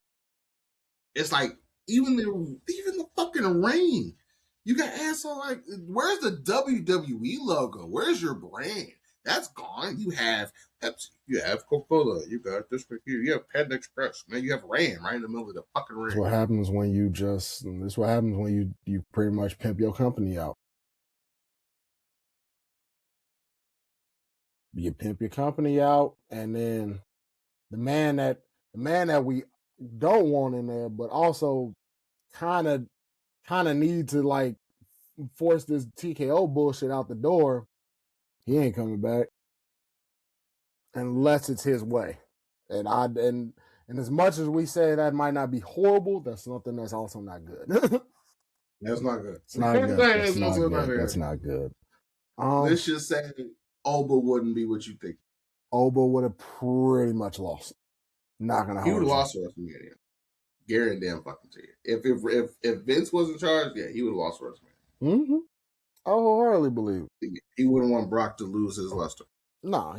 It's like even the fucking ring. You got ads on like, where's the WWE logo? Where's your brand? That's gone. You have Pepsi. You have Coca-Cola. You got this right here. You have Panda Express. Man, you have Ram right in the middle of the fucking ring. That's what happens when you pretty much pimp your company out. You pimp your company out, and then the man that we don't want in there, but also kind of need to like force this TKO bullshit out the door. He ain't coming back unless it's his way. And as much as we say that might not be horrible, that's something that's also not good. That's not good. It's not good. That's not good. Let's just say Oba wouldn't be what you think. Oba would have pretty much lost. Not gonna. He would have lost WrestleMania. Guarantee damn fucking to you. If Vince was in charge, yeah, he would have lost WrestleMania. Mm-hmm. I wholeheartedly believe he wouldn't want Brock to lose his luster. No,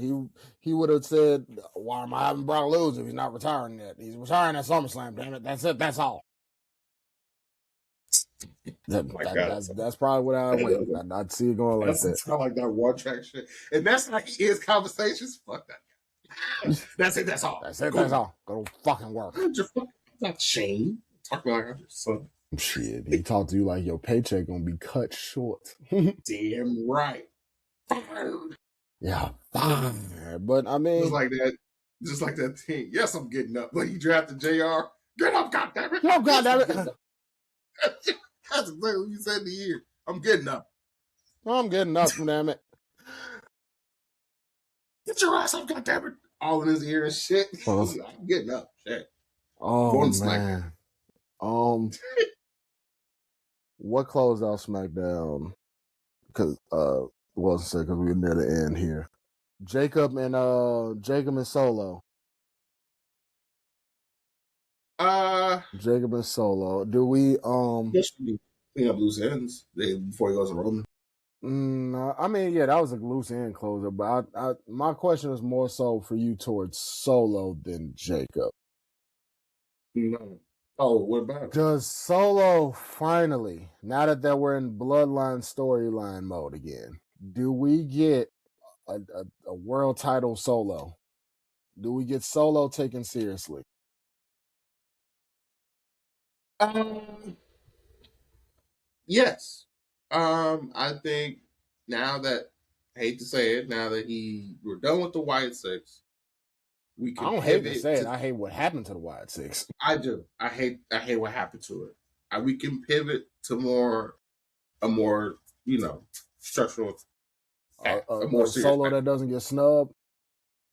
he would have said, "Why am I having Brock lose if he's not retiring yet? He's retiring at SummerSlam. Damn it, that's it. That's all." That's probably what I would. I'd see it going like that. It's not like that one track shit, and that's like his conversations. Fuck that guy. That's it. That's all. That's it. That's all. Go to fucking work. Not Shane. Talk about like your son. Shit, he talked to you like your paycheck gonna be cut short. Damn right. Fired. Yeah, fired. But I mean, just like that team. Yes, I'm getting up. But he drafted JR. Get up, goddammit. Get up, goddammit. That's exactly what you said in the year. I'm getting up. I'm getting up, damn it. Get your ass up, goddammit. All in his ear and shit. I'm getting up. Shit. Oh, man. What closed out SmackDown? Because because we're near the end here. Jacob and Solo. Jacob and Solo. Do we clean up loose ends before he goes to Roman? I mean, yeah, that was a loose end closer, but my question is more so for you towards Solo than Jacob. No. Oh, what about it? Does Solo finally, now that we're in Bloodline storyline mode again, do we get a world title Solo? Do we get Solo taken seriously? Yes. I think now that, I hate to say it, now that we're done with the Wyatt Six, we can. I don't hate to say it. I hate what happened to the Wyatt Six. I do. I hate what happened to it. We can pivot to a more structural. A more Solo that doesn't get snubbed.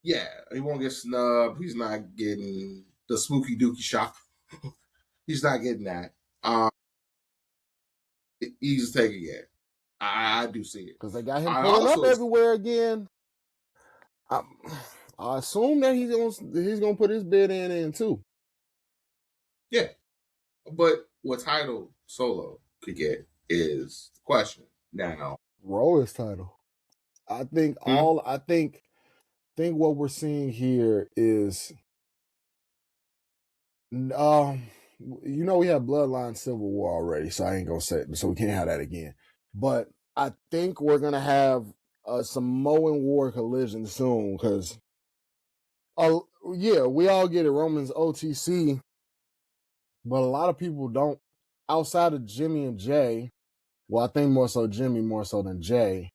Yeah, he won't get snubbed. He's not getting the spooky dookie shock. He's not getting that. He's taking it. I do see it because they got him pulling up everywhere again. I assume that he's gonna put his bid in too. Yeah, but what title Solo could get is the question now. Rollers title. I think I think what we're seeing here is we have Bloodline Civil War already, so I ain't gonna say it, so we can't have that again. But I think we're gonna have some Samoan War collision soon because Yeah, we all get it. Roman's OTC, but a lot of people don't. Outside of Jimmy and Jay, well, I think more so Jimmy more so than Jay.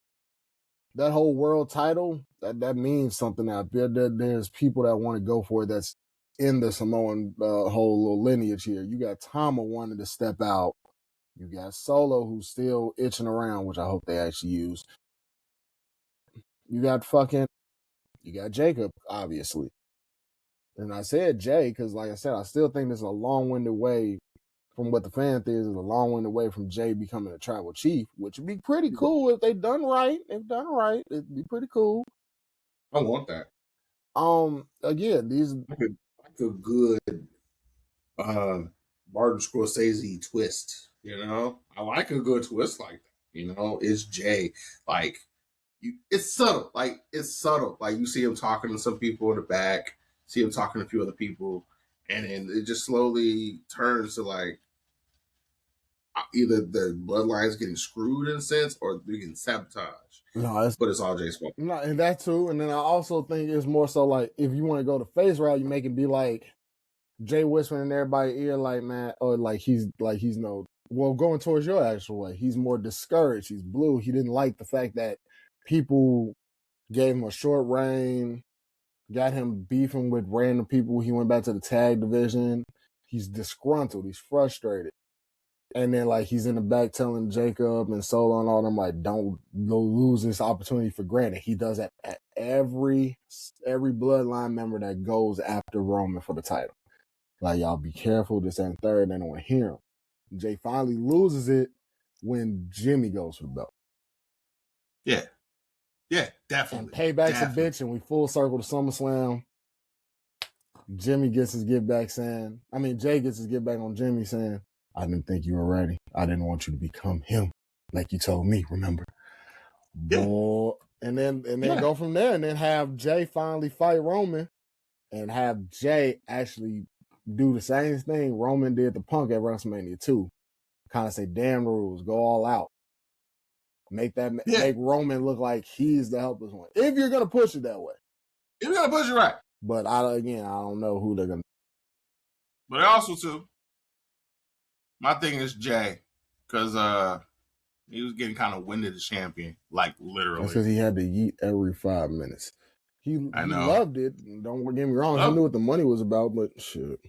That whole world title, that means something out there. There's people that want to go for it that's in the Samoan whole little lineage here. You got Tama wanting to step out. You got Solo who's still itching around, which I hope they actually use. You got Jacob, obviously. And I said Jay because, like I said, I still think there's a long-winded way from what the fan theories is a long-winded way from Jay becoming a tribal chief, which would be pretty cool if they done right. If done right, it'd be pretty cool. I want that. Again, these like a good Martin Scorsese twist. You know, I like a good twist like that. You know, it's Jay. Like it's subtle. Like it's subtle. Like you see him talking to some people in the back, see him talking to a few other people, and then it just slowly turns to like either the bloodline's getting screwed in a sense or they're getting sabotaged. No, but it's all Jay's fault. No, and that too. And then I also think it's more so like if you want to go the face route, you make it be like Jay whispering in everybody's ear, like man, or like he's no. Well, going towards your actual way, he's more discouraged. He's blue. He didn't like the fact that people gave him a short reign, got him beefing with random people. He went back to the tag division. He's disgruntled. He's frustrated. And then, like, he's in the back telling Jacob and Solo and all them, like, don't lose this opportunity for granted. He does that at every bloodline member that goes after Roman for the title. Like, y'all be careful, this and third, they don't want to hear him. Jay finally loses it when Jimmy goes for the belt. Yeah. Yeah, definitely. And Payback's a bitch, and we full circle to SummerSlam. Jay gets his get back on Jimmy saying, I didn't think you were ready. I didn't want you to become him, like you told me. Remember? Yeah. Boy. And then go from there, and then have Jay finally fight Roman, and have Jay actually do the same thing Roman did to Punk at WrestleMania 2. Kind of say, damn rules, go all out. Make Roman look like he's the helpless one. If you're gonna push it that way, if you're gonna push it right. But I don't know who they're gonna. But also too. My thing is Jay, because he was getting kind of winded as champion, like literally. That's because he had to yeet every 5 minutes. He loved it. Don't get me wrong. He knew what the money was about, but shit.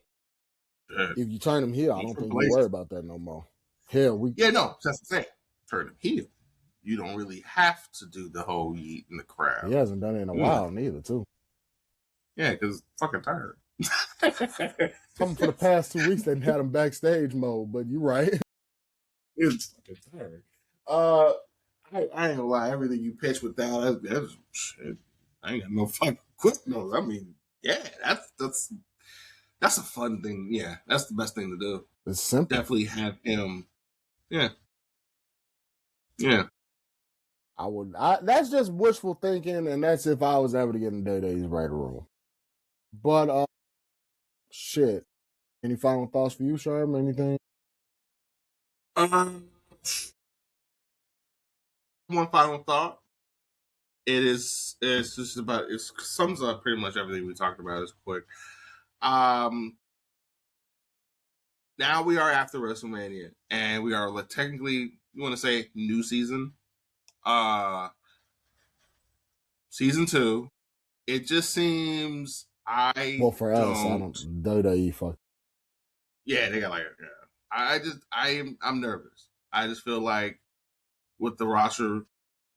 Yeah. If you turn him heel, I don't think we worry about that no more. Hell, that's the thing. Turn him heel. You don't really have to do the whole yeet in the crowd. He hasn't done it in a while, neither, too. Yeah, because fucking tired. Something for the past 2 weeks they had him backstage mode, but you're right. It's fucking tired. I ain't gonna lie, everything you pitch with that's shit. I ain't got no fucking quick notes. I mean, yeah, that's a fun thing. Yeah, that's the best thing to do. It's simple. Definitely have him. Yeah. Yeah. That's just wishful thinking, and that's if I was ever to get in Day-Day's right room. But shit. Any final thoughts for you, Sharm? Anything? One final thought. It's just about it sums up pretty much everything we talked about. It's quick. Now we are after WrestleMania, and we are technically, you want to say, new season. Season 2. It just seems for us, I don't. WWE fuck. Yeah, they got like. Yeah. I'm nervous. I just feel like with the roster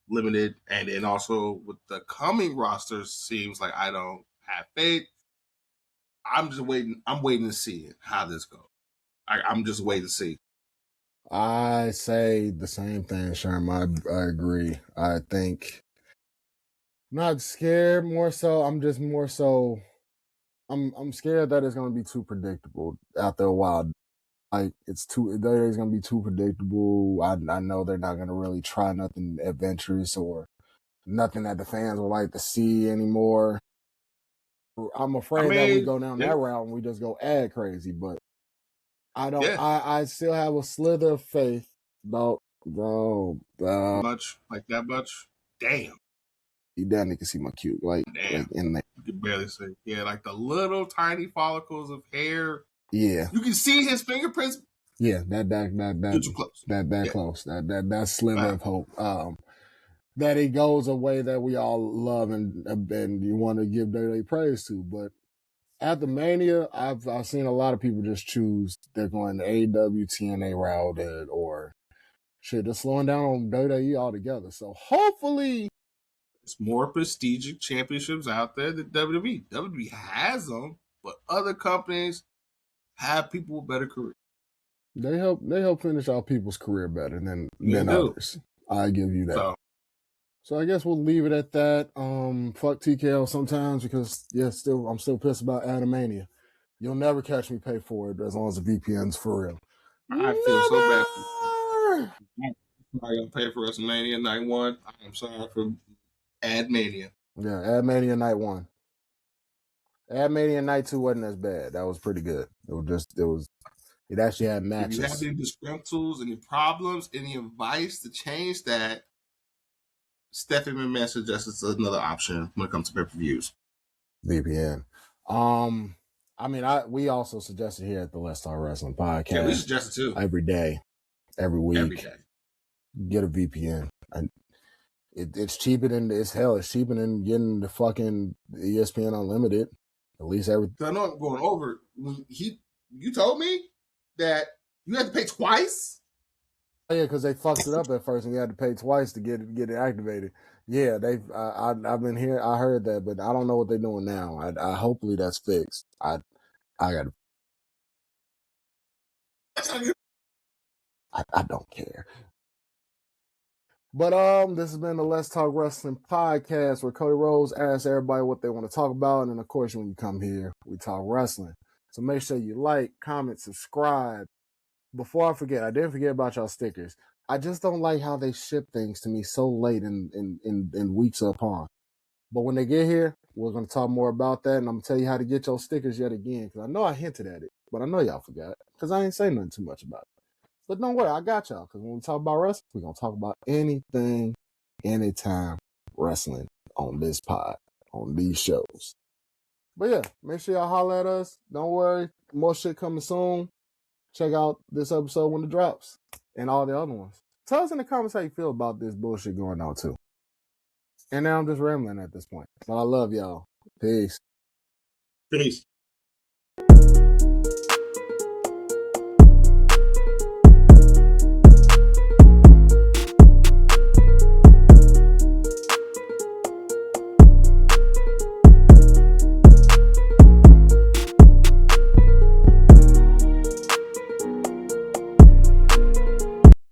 limited, and then also with the coming rosters, seems like I don't have faith. I'm just waiting. I'm waiting to see how this goes. I'm just waiting to see. I say the same thing, Sherm. I agree. I think I'm not scared. More so, I'm just more so. I'm scared that it's going to be too predictable after a while. Like it's going to be too predictable. I know they're not going to really try nothing adventurous or nothing that the fans would like to see anymore. I'm afraid that we go down that route and we just go ad crazy, but I don't. Yeah. I still have a slither of faith about much like that much. Damn. You down there can see my cute, like in there. You can barely see. Yeah, like the little tiny follicles of hair. Yeah, you can see his fingerprints. Yeah, that too close. Close. That sliver of hope. That it goes a way that we all love and you want to give daily praise to. But at the Mania, I've seen a lot of people just choose they're going the AEW TNA route or shit, they're slowing down on WWE altogether. So hopefully, there's more prestigious championships out there than WWE. WWE has them, but other companies have people with better careers. They help finish our people's career better than others. I give you that. So I guess we'll leave it at that. Fuck TKO sometimes because I'm still pissed about Animania. You'll never catch me pay for it as long as the VPN's for real. I feel so bad. I'm not gonna pay for WrestleMania Night 1. I'm sorry for Admania. Yeah, Admania Night 1. Admania Night 2 wasn't as bad. That was pretty good. It actually had matches. If you have any disgruntles, any problems, any advice to change that, Stephanie McMahon suggests another option when it comes to pay-per-views. VPN. We also suggested here at the Let's Talk Wrestling Podcast. Yeah, we suggested too. Every day, every week. Every day. Get a VPN. And it's cheaper than it's cheaper than getting the fucking ESPN Unlimited. At least everything. I know I'm going over. You told me that you had to pay twice. Yeah, because they fucked it up at first, and you had to pay twice to get it activated. Yeah, I've been here. I heard that, but I don't know what they're doing now. I hopefully that's fixed. I got. I don't care. But this has been the Let's Talk Wrestling Podcast, where Cody Rhodes asks everybody what they want to talk about, and of course, when you come here, we talk wrestling. So make sure you like, comment, subscribe. Before I forget, I didn't forget about y'all stickers. I just don't like how they ship things to me so late in weeks upon. But when they get here, we're going to talk more about that, and I'm going to tell you how to get your stickers yet again, because I know I hinted at it, but I know y'all forgot, because I ain't saying nothing too much about it. But don't worry, I got y'all, because when we talk about wrestling, we're going to talk about anything, anytime wrestling on this pod, on these shows. But yeah, make sure y'all holler at us. Don't worry, more shit coming soon. Check out this episode when it drops and all the other ones. Tell us in the comments how you feel about this bullshit going on too. And now I'm just rambling at this point. But I love y'all. Peace. Peace.